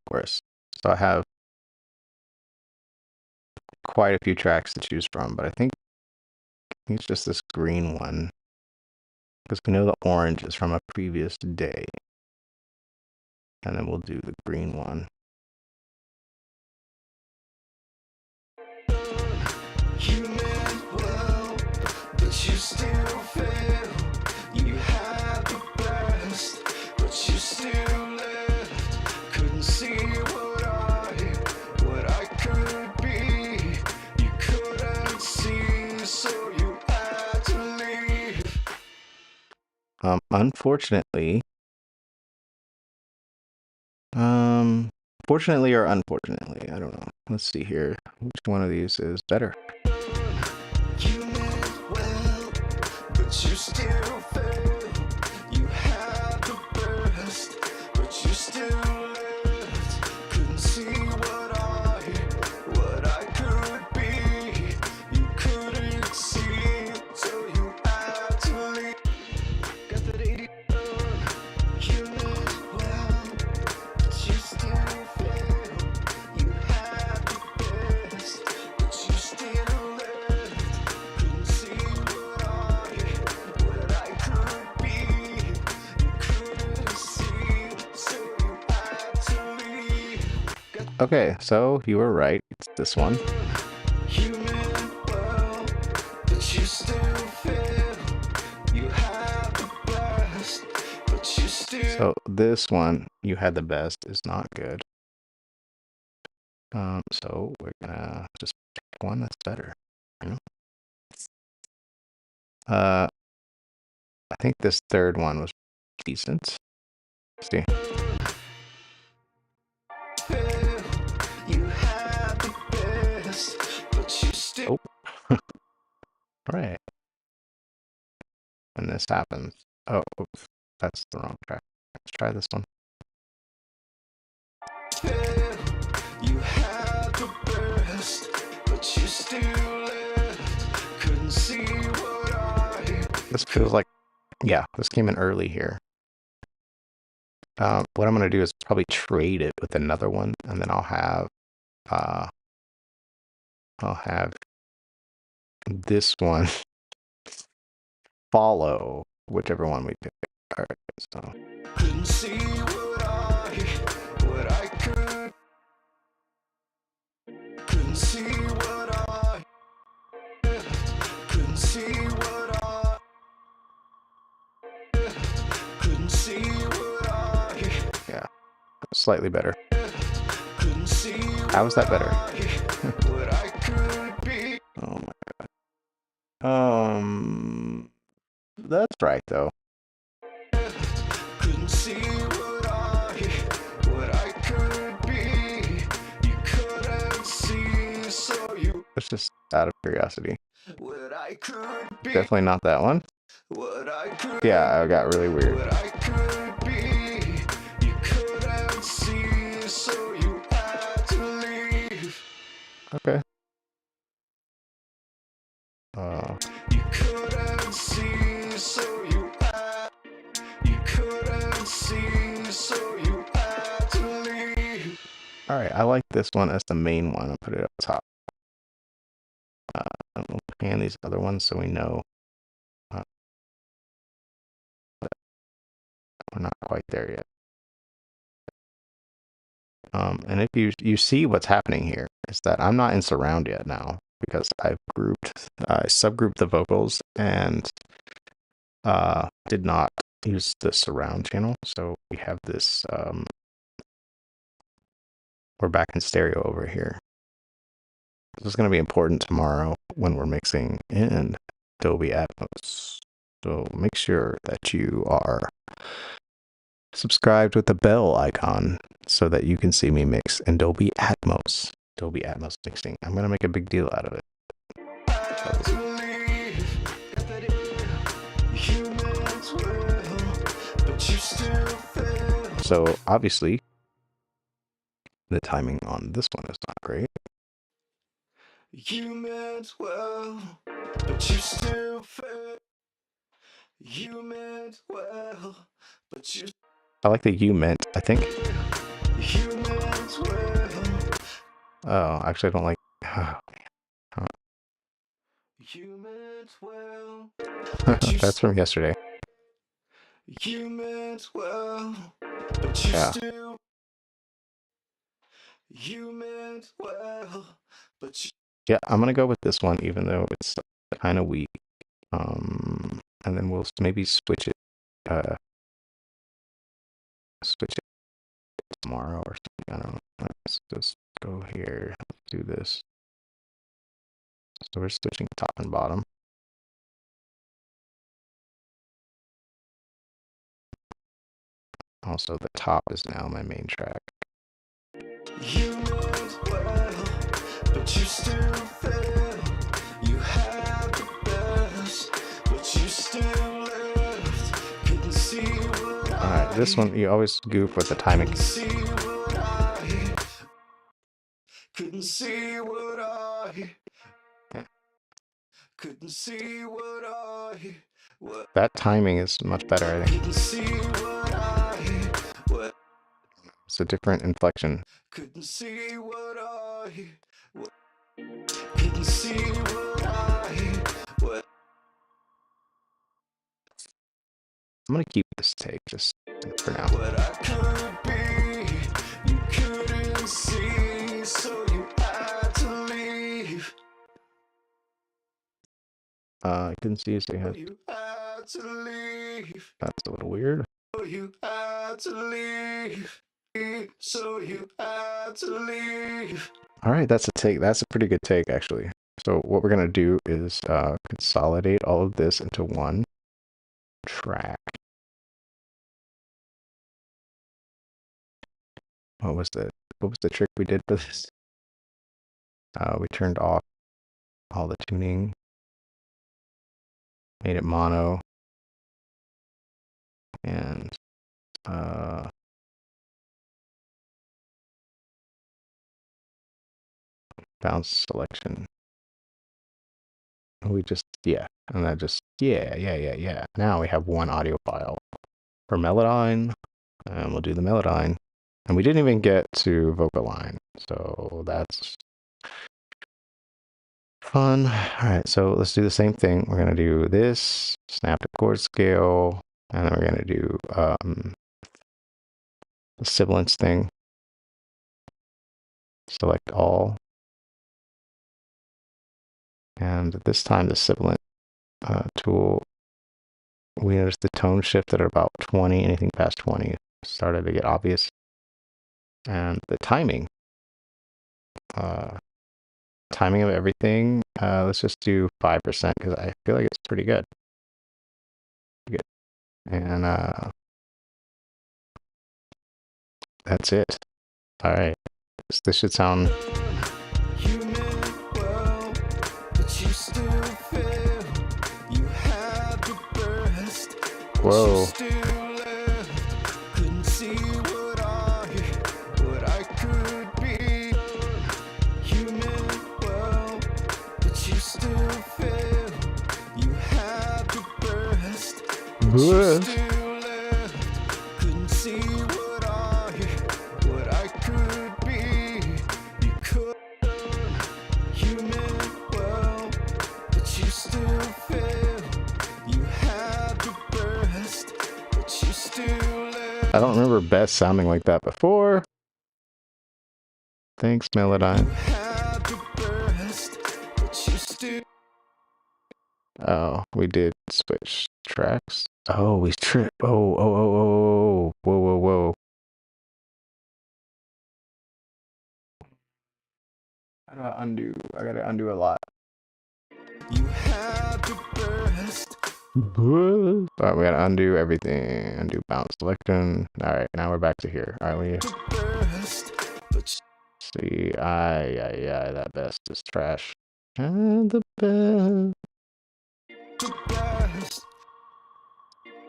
Speaker 1: Chorus. So I have quite a few tracks to choose from, but I think it's just this green one, because we know the orange is from a previous day. And then we'll do the green one.
Speaker 2: You meant well, but you still fail. You had the best, but you still left. Couldn't see what I could be. You couldn't see, so you had to leave.
Speaker 1: Fortunately or unfortunately, I don't know. Let's see here. Which one of these is better?
Speaker 2: You meant well, but you still fail. You had the best, but you still left. Couldn't see what I could be. You couldn't see, so you had to leave. Got that 80. You meant well, but you still fail. You had the best, but you still left. Couldn't see what I could be. You couldn't see, so you had to leave.
Speaker 1: Okay, so you were right. It's this one.
Speaker 2: You meant well,
Speaker 1: So this one, you had the best, is not good. So we're gonna just pick one that's better. You know? I think this third one was decent. Let's see.
Speaker 2: You had the best, but you still.
Speaker 1: Oh. Right. When this happens. Oh, oops. That's the wrong track. Let's try this one.
Speaker 2: You had the best, but you still left. Couldn't see what I.
Speaker 1: This feels like, yeah, this came in early here. What I'm gonna do is probably trade it with another one, and then I'll have this one follow whichever one we pick. All right, so
Speaker 2: Couldn't see what I could. Couldn't see what I. Couldn't see what I. Couldn't see what I.
Speaker 1: yeah, slightly better.
Speaker 2: Couldn't see.
Speaker 1: How is that better?
Speaker 2: What I could be.
Speaker 1: Oh my god. That's right though.
Speaker 2: Couldn't see what I could be. You couldn't see, so you.
Speaker 1: It's just out of curiosity.
Speaker 2: What I could be.
Speaker 1: Definitely not that one.
Speaker 2: What I could.
Speaker 1: Yeah, I got really weird.
Speaker 2: What I could be. You couldn't see, so you had to leave.
Speaker 1: Okay.
Speaker 2: You couldn't see, so you had. You couldn't see, so you had to leave.
Speaker 1: All right, I like this one as the main one. I'll put it up top. We'll pan these other ones so we know we're not quite there yet. And if you see what's happening here is that I'm not in surround yet now because I subgrouped the vocals and did not use the surround channel. So we have this, we're back in stereo over here. This is going to be important tomorrow when we're mixing in Dolby Atmos. So make sure that you are subscribed with the bell icon so that you can see me mix in Dolby Atmos. Dolby Atmos mixing. I'm going to make a big deal out of it. So obviously, the timing on this one is not great.
Speaker 2: You meant well, but you still failed. You meant well, but you.
Speaker 1: I like the you meant, I think.
Speaker 2: You meant well.
Speaker 1: Oh, actually, I don't like.
Speaker 2: You meant well, but you.
Speaker 1: That's from yesterday.
Speaker 2: You meant well, but you
Speaker 1: Yeah.
Speaker 2: still. You meant well, but you.
Speaker 1: Yeah, I'm gonna go with this one, even though it's kind of weak. And then we'll maybe switch it tomorrow or something. I don't know. Let's just go here. Let's do this. So we're switching top and bottom. Also, the top is now my main track.
Speaker 2: You meant well, but you still failed. You had the best, but you still left. Couldn't see what
Speaker 1: Alright, this one, you always goof with the timing.
Speaker 2: couldn't see what I. Couldn't see what I. Couldn't see what I. What.
Speaker 1: That timing is much better, I think.
Speaker 2: Couldn't see what I. What.
Speaker 1: It's a different inflection.
Speaker 2: Couldn't see what I. What. Couldn't see what I. What.
Speaker 1: I'm gonna keep this take just for now.
Speaker 2: What I could be, you couldn't see, so you had to leave.
Speaker 1: I couldn't see, so you have.
Speaker 2: You had to leave.
Speaker 1: That's a little weird.
Speaker 2: You had to leave. So you had to leave.
Speaker 1: All right, that's a take. That's a pretty good take, actually. So what we're gonna do is consolidate all of this into one track. What was the trick we did for this? We turned off all the tuning, made it mono, and bounce selection. We just, yeah, and that just, yeah. Now we have one audio file for Melodyne, and we'll do the Melodyne. And we didn't even get to vocal line, so that's fun. All right, so let's do the same thing. We're gonna do this, snap to chord scale, and then we're gonna do the sibilance thing. Select all. And this time the sibilant tool, we noticed the tone shift at about 20, anything past 20 started to get obvious. And the timing of everything, let's just do 5% because I feel like it's pretty good. And that's it. All right, this should sound.
Speaker 2: You meant well, but you still fail. You had the best, but
Speaker 1: Whoa.
Speaker 2: you still left. Couldn't see what I could be. You meant well, but you still fail. You had the best, but you still left. Couldn't see what I could be. You could. You meant well, but you still fail. You had the best, but you still left.
Speaker 1: I don't remember best sounding like that before. Thanks, Melodyne.
Speaker 2: You had the best, but you still.
Speaker 1: Oh, we did switch tracks. Oh, we tripped. Oh. Whoa. How do I undo? I gotta undo a lot.
Speaker 2: You had the best.
Speaker 1: All right, we gotta undo everything. Undo bounce selection. All right, now we're back to here. All right, we
Speaker 2: The best, but
Speaker 1: see. Yeah, that best is trash. And the best.
Speaker 2: the best.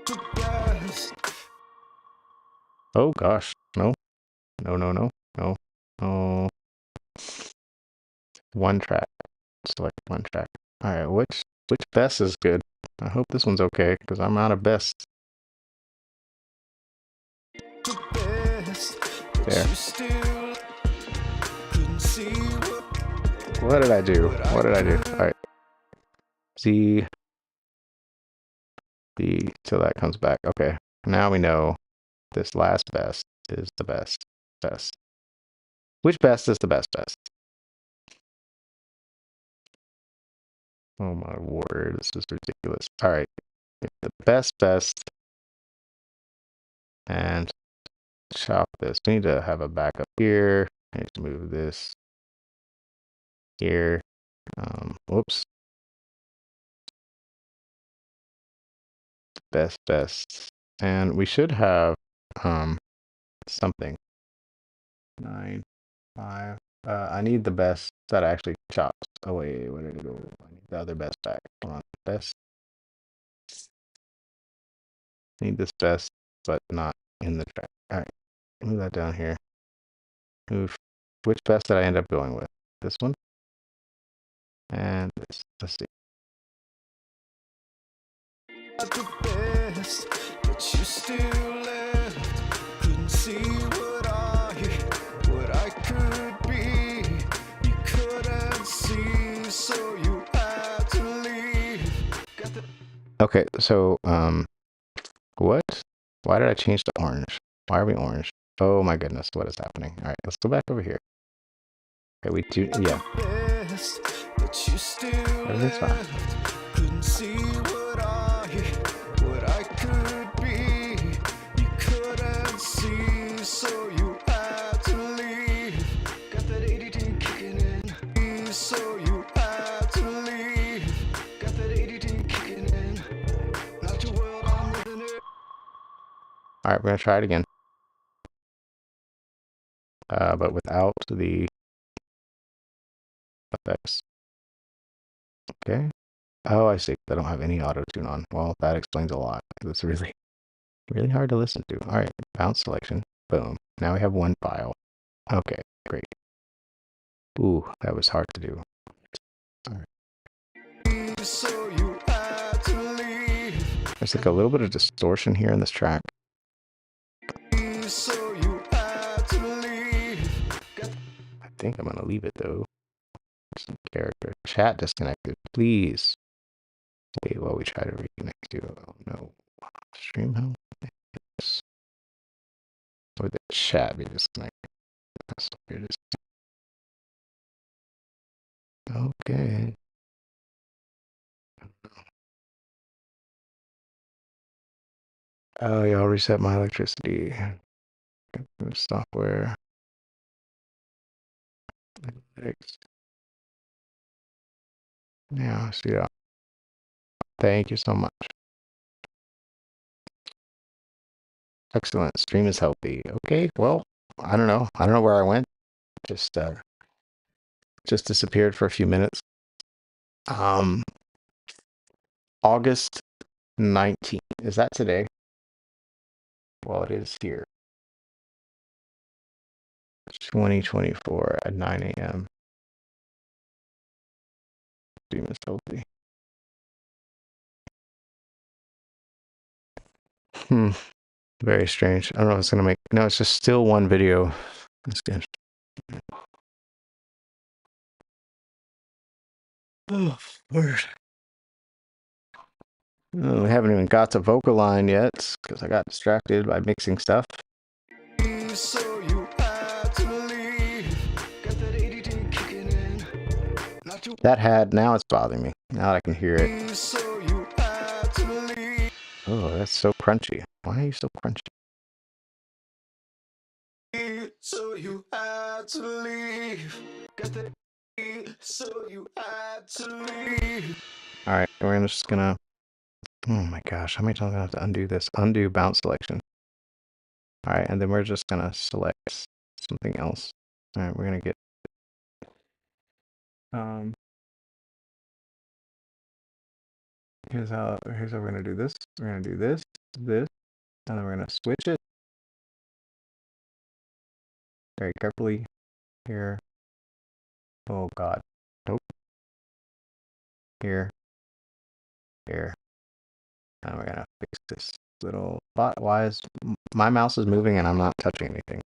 Speaker 2: The best.
Speaker 1: Oh gosh, no. One track. Select one track. All right, which best is good? I hope this one's okay because I'm out of best.
Speaker 2: The best.
Speaker 1: There.
Speaker 2: You still couldn't see
Speaker 1: What did I do? All right. Z till that comes back. Okay. Now we know this last best is the best. Which best is the best? Oh my word, this is ridiculous. All right. The best. And chop this. We need to have a backup here. I need to move this here. Whoops. Best. And we should have something. 9, 5. I need the best that actually chops. Oh wait, where did it go? I need the other best back. Hold on. Best. I need this best, but not in the track. Alright. Move that down here. Move. Which best did I end up going with? This one? And this. Let's see.
Speaker 2: the best, but you still left. Couldn't see what I could be. You couldn't see, so you had to leave.
Speaker 1: Okay, so what? Why did I change to orange? Why are we orange? Oh my goodness, what is happening? All right, let's go back over here. Okay, we do, yeah.
Speaker 2: Best, but you still
Speaker 1: Everything's fine.
Speaker 2: left. Couldn't see what I could be. You couldn't
Speaker 1: All right, we're gonna try it again. But without the effects. Okay. Oh, I see. I don't have any auto tune on. Well, that explains a lot. It's really, really hard to listen to. All right, bounce selection. Boom. Now we have one file. Okay, great. Ooh, that was hard to do. All right.
Speaker 2: So you had to leave.
Speaker 1: There's like a little bit of distortion here in this track.
Speaker 2: So you had to leave.
Speaker 1: I think I'm gonna leave it though. Some character. Chat disconnected. Please. Wait while we try to reconnect you. Oh no. Stream help. Yes. Or the chat be disconnected. That's so weird. Okay. Oh, y'all reset my electricity. Software. Analytics. Yeah, see that. Thank you so much. Excellent. Stream is healthy. Okay, well, I don't know. I don't know where I went. Just disappeared for a few minutes. August 19th. Is that today? Well, it is here. 2024 at 9 a.m. Stream is healthy. Very strange. I don't know if it's gonna make. No, it's just still one video. That's good. Oh, word. Oh, we haven't even got to vocal line yet because I got distracted by mixing stuff.
Speaker 2: So you had to leave. Got that ADD kicking in. Not you.
Speaker 1: That had, now it's bothering me. Now that I can hear it.
Speaker 2: So you had to leave.
Speaker 1: Oh, that's so crunchy. Why are you so crunchy?
Speaker 2: So you had to leave. Got that. So you had to leave.
Speaker 1: All right, we're just gonna. Oh my gosh, how many times do I have to undo this? Undo bounce selection. All right, and then we're just gonna select something else. All right, we're gonna get. Here's how we're gonna do this. We're gonna do this, and then we're gonna switch it very carefully here. Oh God, nope. Here, and we're gonna fix this little spot. Why is my mouse is moving and I'm not touching anything?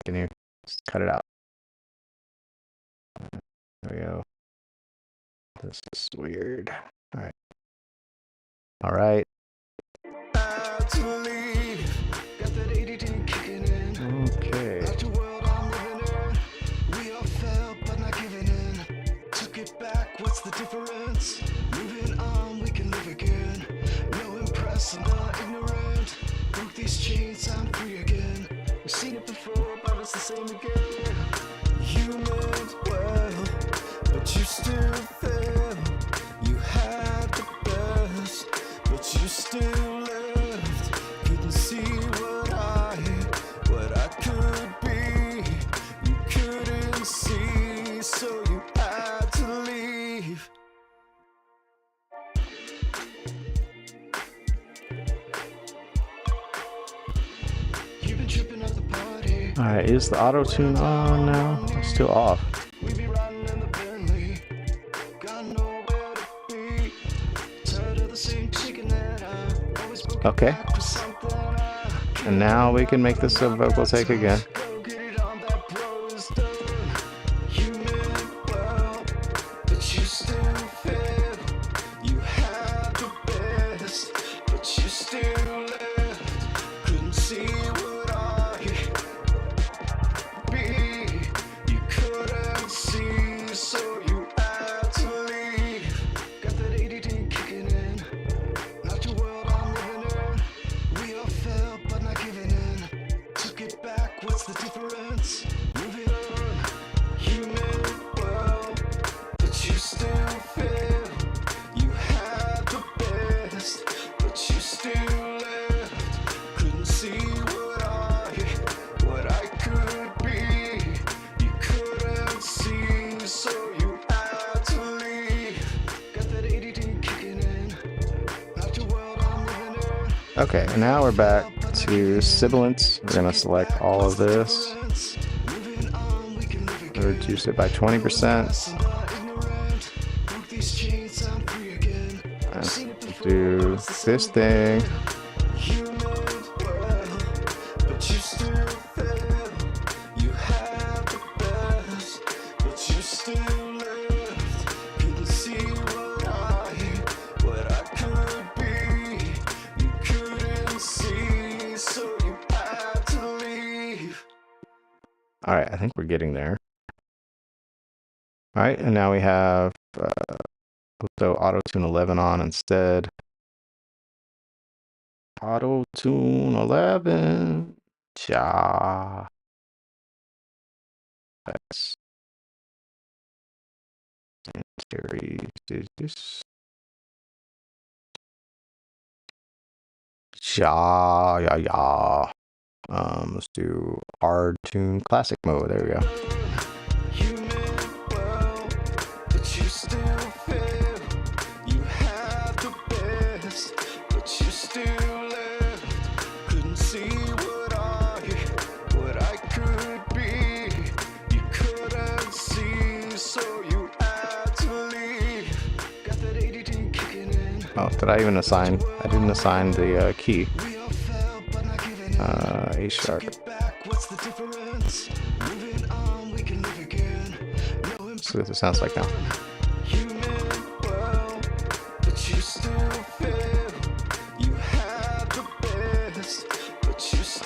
Speaker 1: Can you just cut it out? There we go. This is weird. All right. All right. Okay.
Speaker 2: What's the difference? Moving on, we can live again. No impress, I'm not ignorant. Broke these chains, I'm free again. We've seen it before, but it's the same again. You meant well, but you still fail. You had the best, but you still left. Couldn't see what I could be. You couldn't see, so you had to leave. You've been tripping at the party.
Speaker 1: All right. Is the auto tune on now? It's still off.
Speaker 2: We be riding in the Bentley. Got nowhere to be. Tired of the same chicken that I always broke
Speaker 1: Okay.
Speaker 2: back for something I
Speaker 1: And now we can make this a vocal take again.
Speaker 2: go get it on, that blow is done. You meant well, but you still failed. You had the best, but you still left. Couldn't see what I'd be. You couldn't see, so you had to leave. Got that ADD kicking in. Not your world I'm living in. We all fell, but not giving in. Took it back, what's the
Speaker 1: Okay, and now we're back to sibilance. We're gonna select all of this. Reduce it by 20%. And do this thing. All right, I think we're getting there. All right, and now we have so auto tune 11 on instead. Auto tune 11. Ja. That's Terry did this. Ja. Let's do hard tune classic mode. There we go. Oh, did I even assign? I didn't assign the key. A sharp. See what it sounds like now.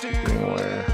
Speaker 1: Anywhere.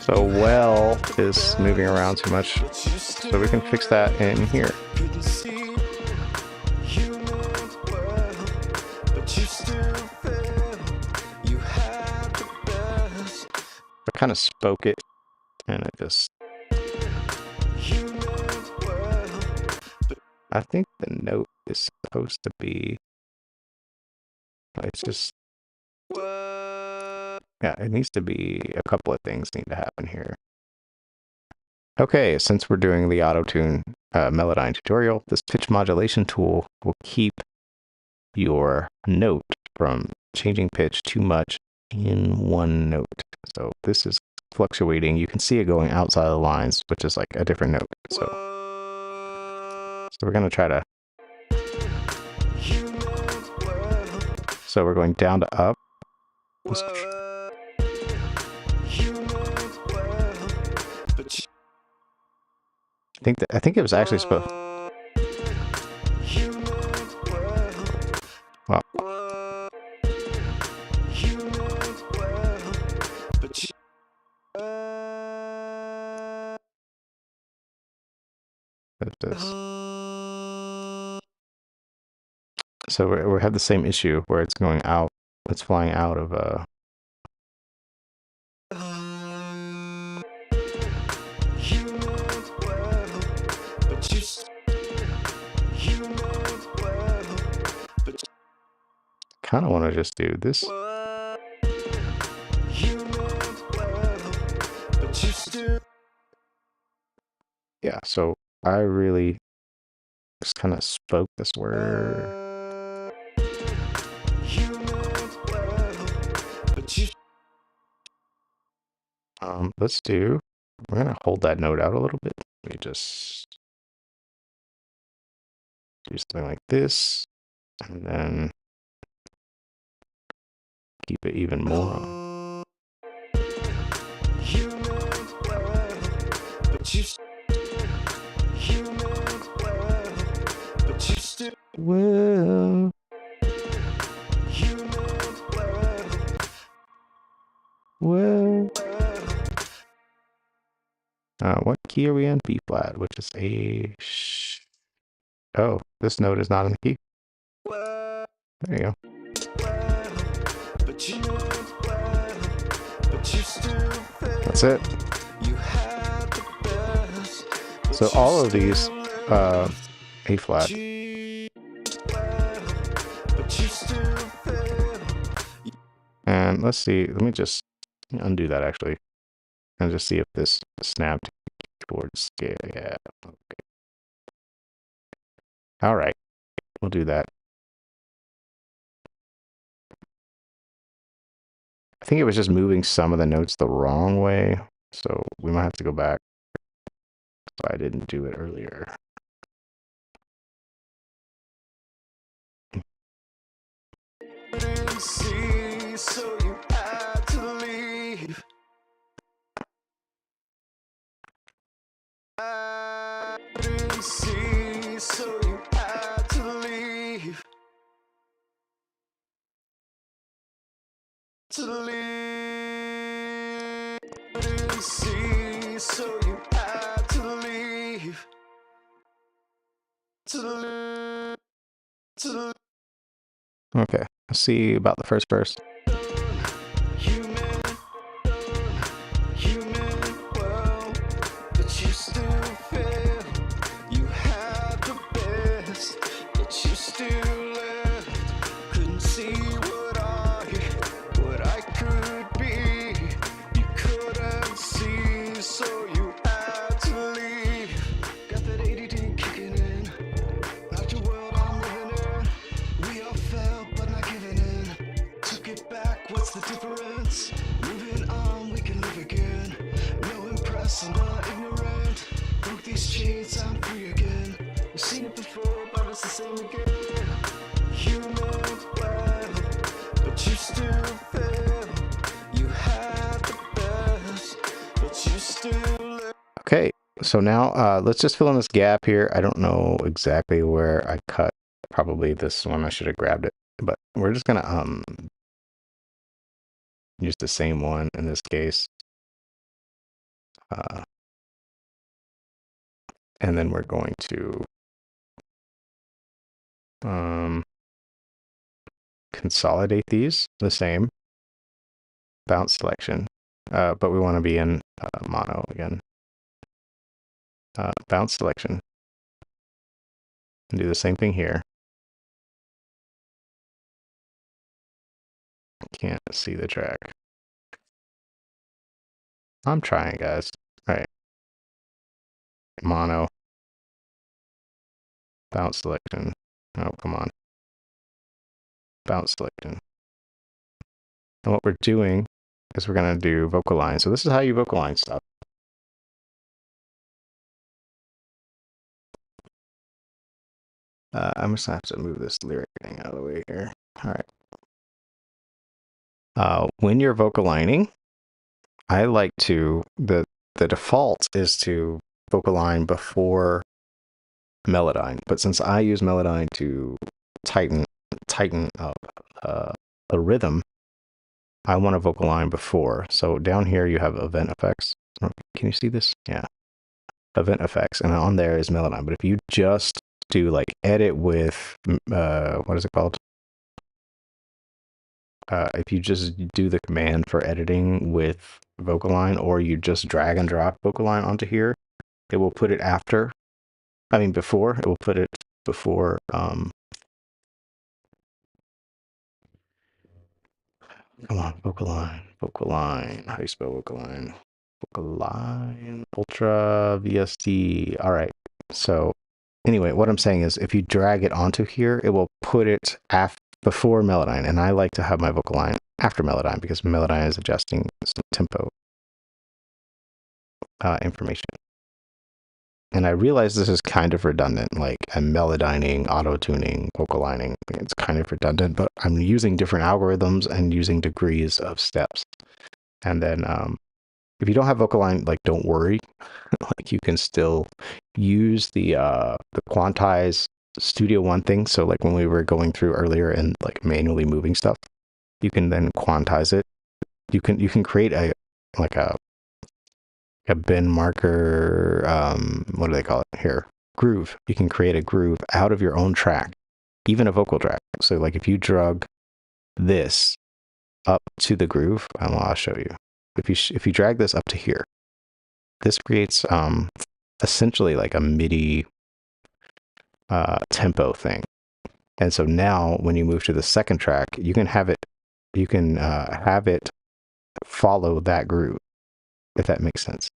Speaker 1: So well is moving around too much, so we can fix that in here. I kind of spoke it, and it just... I think the note is supposed to be... It's just... Yeah, it needs to be... A couple of things need to happen here. Okay, since we're doing the auto-tune Melodyne tutorial, this pitch modulation tool will keep your note from changing pitch too much in one note. So this is fluctuating. You can see it going outside of the lines, which is like a different note. So we're going to try to... So we're going down to up. I think it was actually supposed... Well. This. So we have the same issue where it's going out, it's flying out of kind of want to just do this. Yeah, so I really just kind of spoke this word. Let's do, we're going to hold that note out a little bit. We just do something like this, and then keep it even more on.
Speaker 2: but you human, well, but you still
Speaker 1: Well,
Speaker 2: human, well,
Speaker 1: well.
Speaker 2: well.
Speaker 1: What key are we in? B flat, which is a oh, this note is not in the key.
Speaker 2: Well,
Speaker 1: There you go.
Speaker 2: well, but you well, but you still fail.
Speaker 1: That's it.
Speaker 2: You had the best, but
Speaker 1: So
Speaker 2: you
Speaker 1: all of these,
Speaker 2: still left.
Speaker 1: A flat.
Speaker 2: G, well, but you still fail.
Speaker 1: And let's see, let me just undo that actually. And just see if this snapped keyboard scale. Yeah. Okay. All right. We'll do that. I think it was just moving some of the notes the wrong way. So we might have to go back. So I didn't do it earlier.
Speaker 2: Didn't see, so you had to leave. I didn't see, so you had to leave. To leave. Didn't see, so you had to leave. To leave. To leave.
Speaker 1: Okay. Let's see about the first verse.
Speaker 2: Human, human, well, but you still fail. You had the best, but you still left. Couldn't see what I could be. You couldn't see, so you had to leave. Got that ADD kicking in. Not your world I'm living in. We all fell, but not giving in. Took it back, what's the difference? Moving on, we can live again. No impress, I'm not ignorant. Broke these chains, I'm free again. We've seen it before, but it's the same again. Human, well, but you still fail. You had the best, but you still left.
Speaker 1: Okay. So now let's just fill in this gap here. I don't know exactly where I cut. Probably this one. I should have grabbed it. But we're just gonna use the same one in this case. And then we're going to consolidate these the same. Bounce selection. But we want to be in mono again. Bounce selection. And do the same thing here. Can't see the track. I'm trying, guys. All right. Mono. Bounce selection. Oh, come on. Bounce selection. And what we're doing is we're going to do vocal line. So this is how you vocal line stuff. I'm just going to have to move this lyric thing out of the way here. All right. When you're vocal lining, I like to, the default is to vocal line before Melodyne. But since I use Melodyne to tighten up the rhythm, I want a vocal line before. So down here you have event effects. Can you see this? Yeah. Event effects. And on there is Melodyne. But if you just do like edit with, what is it called? If you just do the command for editing with vocal line, or you just drag and drop vocal line onto here, it will put it before. It will put it before come on, vocal line. How do you spell vocal line? Vocal line, Ultra VSD. All right. So anyway, what I'm saying is if you drag it onto here, it will put it before Melodyne. And I like to have my vocal line after Melodyne because Melodyne is adjusting some tempo information. And I realize this is kind of redundant, like I'm melodyning, auto-tuning, vocal lining. It's kind of redundant, but I'm using different algorithms and using degrees of steps. And then if you don't have vocal line, like don't worry. Like you can still use the quantize Studio One thing. So like when we were going through earlier and like manually moving stuff, you can then quantize it. You can create a like a bin marker, what do they call it here? Groove. You can create a groove out of your own track, even a vocal track. So like if you drug this up to the groove, I'll show you. If you drag this up to here, this creates essentially like a MIDI tempo thing. And so now when you move to the second track, you can have it follow that groove, if that makes sense.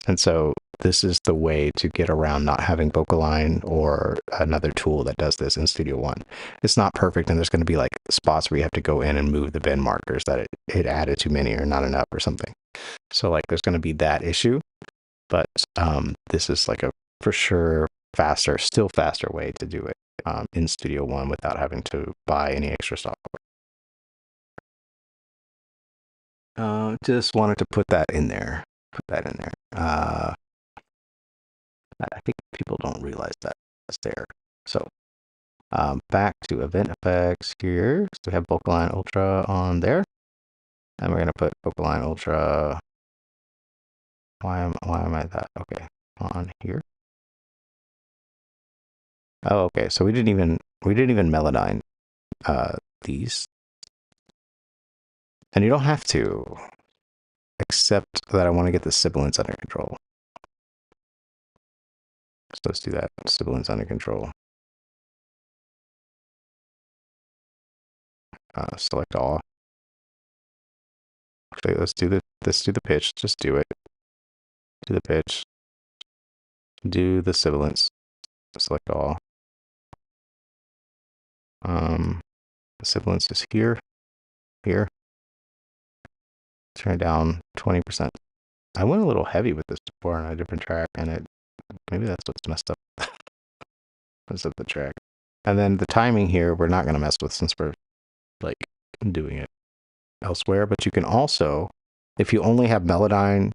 Speaker 1: And so this is the way to get around not having vocal line or another tool that does this in Studio One. It's not perfect, and there's going to be like spots where you have to go in and move the bin markers that it added too many or not enough or something. So like there's going to be that issue, but this is like a for sure still faster way to do it in Studio One without having to buy any extra software. Just wanted to put that in there. I think people don't realize that it's there. So back to event effects here. So we have vocal line ultra on there, and we're gonna put vocal line ultra. Why am I that? Okay, on here. Oh, okay. So we didn't even melodyne these, and you don't have to, except that I want to get the sibilance under control. So let's do that. Sibilance under control. Select all. Actually, let's do the pitch. Just do it. Do the pitch. Do the sibilance. Select all. The sibilance is here. Here. Turn it down 20%. I went a little heavy with this before on a different track, and maybe that's what's messed up. Messed up the track. And then the timing here, we're not going to mess with since we're like doing it elsewhere. But you can also, if you only have Melodyne,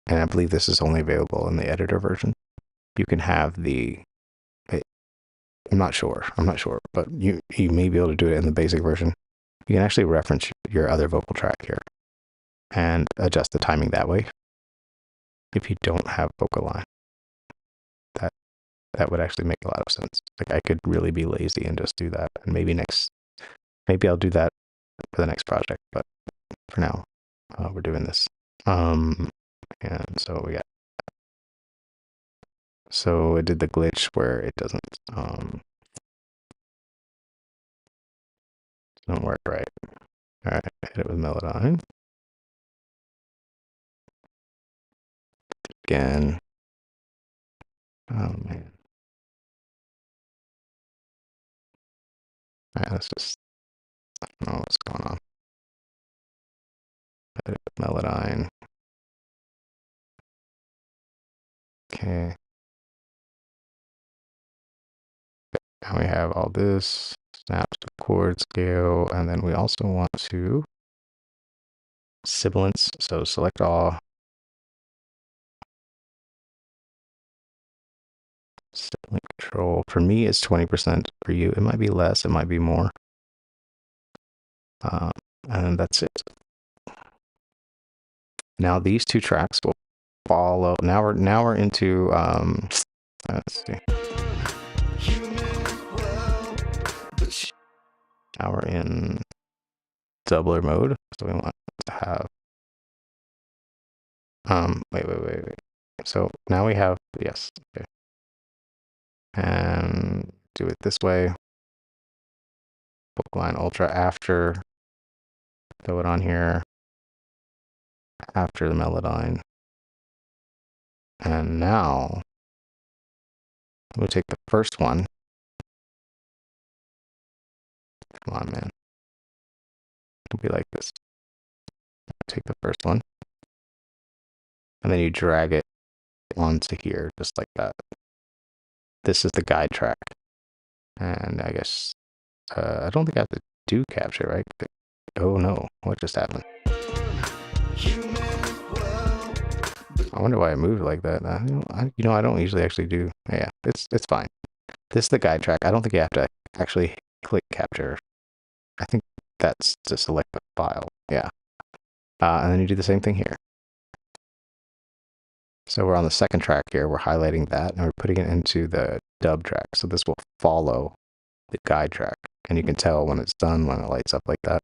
Speaker 1: and I believe this is only available in the editor version, you can have I'm not sure, but you may be able to do it in the basic version. You can actually reference your other vocal track here and adjust the timing that way. If you don't have vocal line, that would actually make a lot of sense. Like I could really be lazy and just do that. And maybe I'll do that for the next project. But for now, we're doing this. And so so it did the glitch where it doesn't work right. All right, hit it with Melodyne. Again. Oh man. All right, let's just, I don't know what's going on. Hit it with Melodyne. Okay. Now we have all this, snaps to chord scale, and then we also want to sibilance. So select all. Sibilant control. For me, it's 20%. For you, it might be less, it might be more. And that's it. Now these two tracks will follow. Now we're into let's see. Now we're in doubler mode. So we want to have wait. So now we have, yes, okay. And do it this way. Vocal line ultra after, throw it on here after the Melodyne. And now we'll take the first one. Come on, man. It'll be like this. Take the first one. And then you drag it onto here, just like that. This is the guide track. And I guess, I don't think I have to do capture, right? Oh no, what just happened? I wonder why it moved like that. I don't usually actually do. Yeah, it's fine. This is the guide track. I don't think you have to actually click capture. I think that's to select the file. Yeah. And then you do the same thing here. So we're on the second track here. We're highlighting that and we're putting it into the dub track. So this will follow the guide track. And you can tell when it's done, when it lights up like that.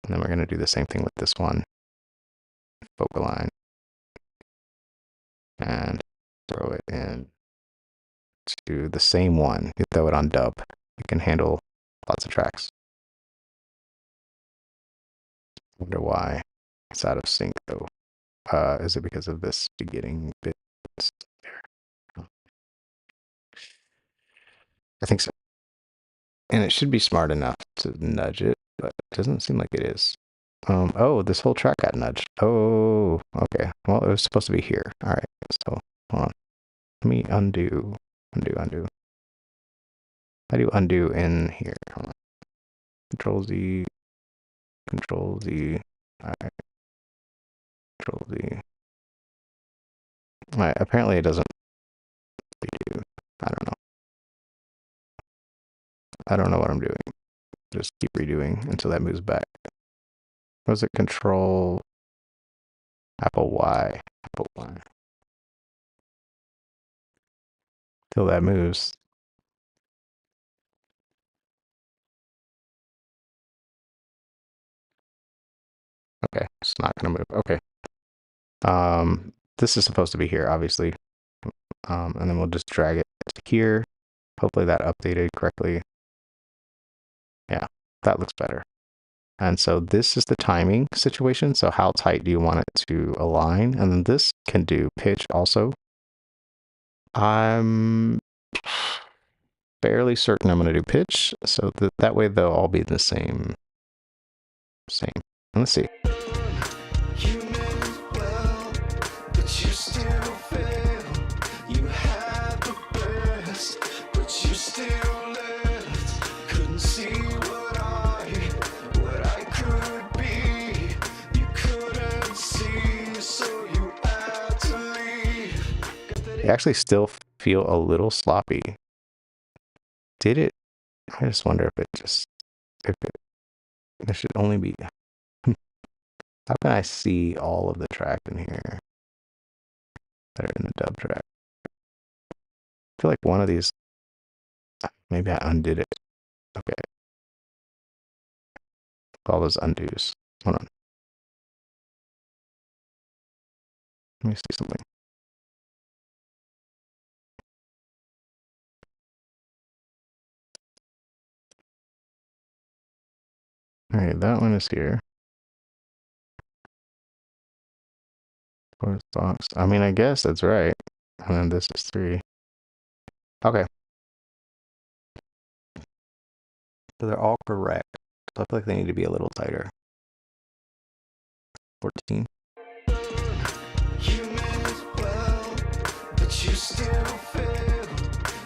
Speaker 1: And then we're going to do the same thing with this one. Focal line. And throw it in to the same one. You throw it on dub. You can handle lots of tracks. Wonder why it's out of sync though. Is it because of this beginning bit? There. I think so. And it should be smart enough to nudge it, but it doesn't seem like it is. Oh, this whole track got nudged. Oh, okay. Well, it was supposed to be here. All right. So hold on. Let me undo. How do you undo in here? Hold on. Control Z. Control Z. All right. Control Z. All right. Apparently it doesn't redo. I don't know. I don't know what I'm doing. Just keep redoing until that moves back. Was it Control Apple Y? Apple Y. Till that moves. Okay, it's not gonna move. Okay. This is supposed to be here, obviously. And then we'll just drag it to here. Hopefully that updated correctly. Yeah, that looks better. And so this is the timing situation. So how tight do you want it to align? And then this can do pitch also. I'm fairly certain I'm going to do pitch. So that way they'll all be the same. Let's see.
Speaker 2: You meant well, but you still fail. You had the best, but you still left. Couldn't see what I could be. You couldn't see, so you had to leave.
Speaker 1: They actually still feel a little sloppy. Did it? I just wonder if there should only be. How can I see all of the track in here that are in the dub track? I feel like one of these, maybe I undid it. Okay. All those undos. Hold on. Let me see something. All right, that one is here. Fourth box. I mean, I guess that's right. And then this is 3. Okay. So they're all correct. So I feel like they need to be a little tighter. 14.
Speaker 2: You meant well, but you still fail.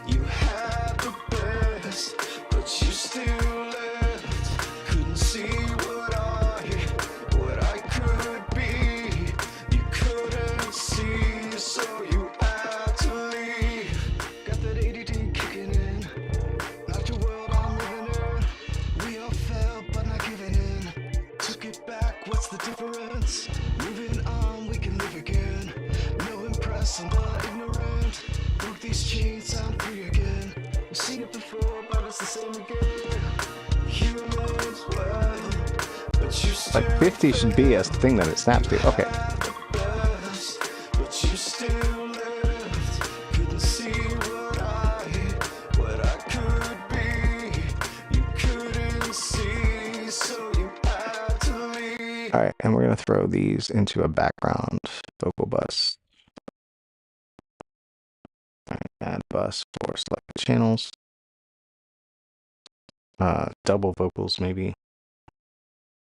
Speaker 2: You had the best, but you still left. Couldn't see what I could be. You couldn't see, so you had to leave. Got that ADD kicking in. Not your world I'm living in. We all fell, but not giving in. Took it back, what's the difference? Moving on, we can live again. No impressing, but ignorant. Broke these chains, I'm free again. I've seen it before, but it's the same again. Humans, well, but you still
Speaker 1: Like 50 should be a thing that it snaps to. Okay.
Speaker 2: had the best, but you still left. Couldn't see what I could be. You couldn't see, so you had to leave.
Speaker 1: All right, and we're going to throw these into a background vocal bus. All right, add bus for selected channels. Double vocals maybe.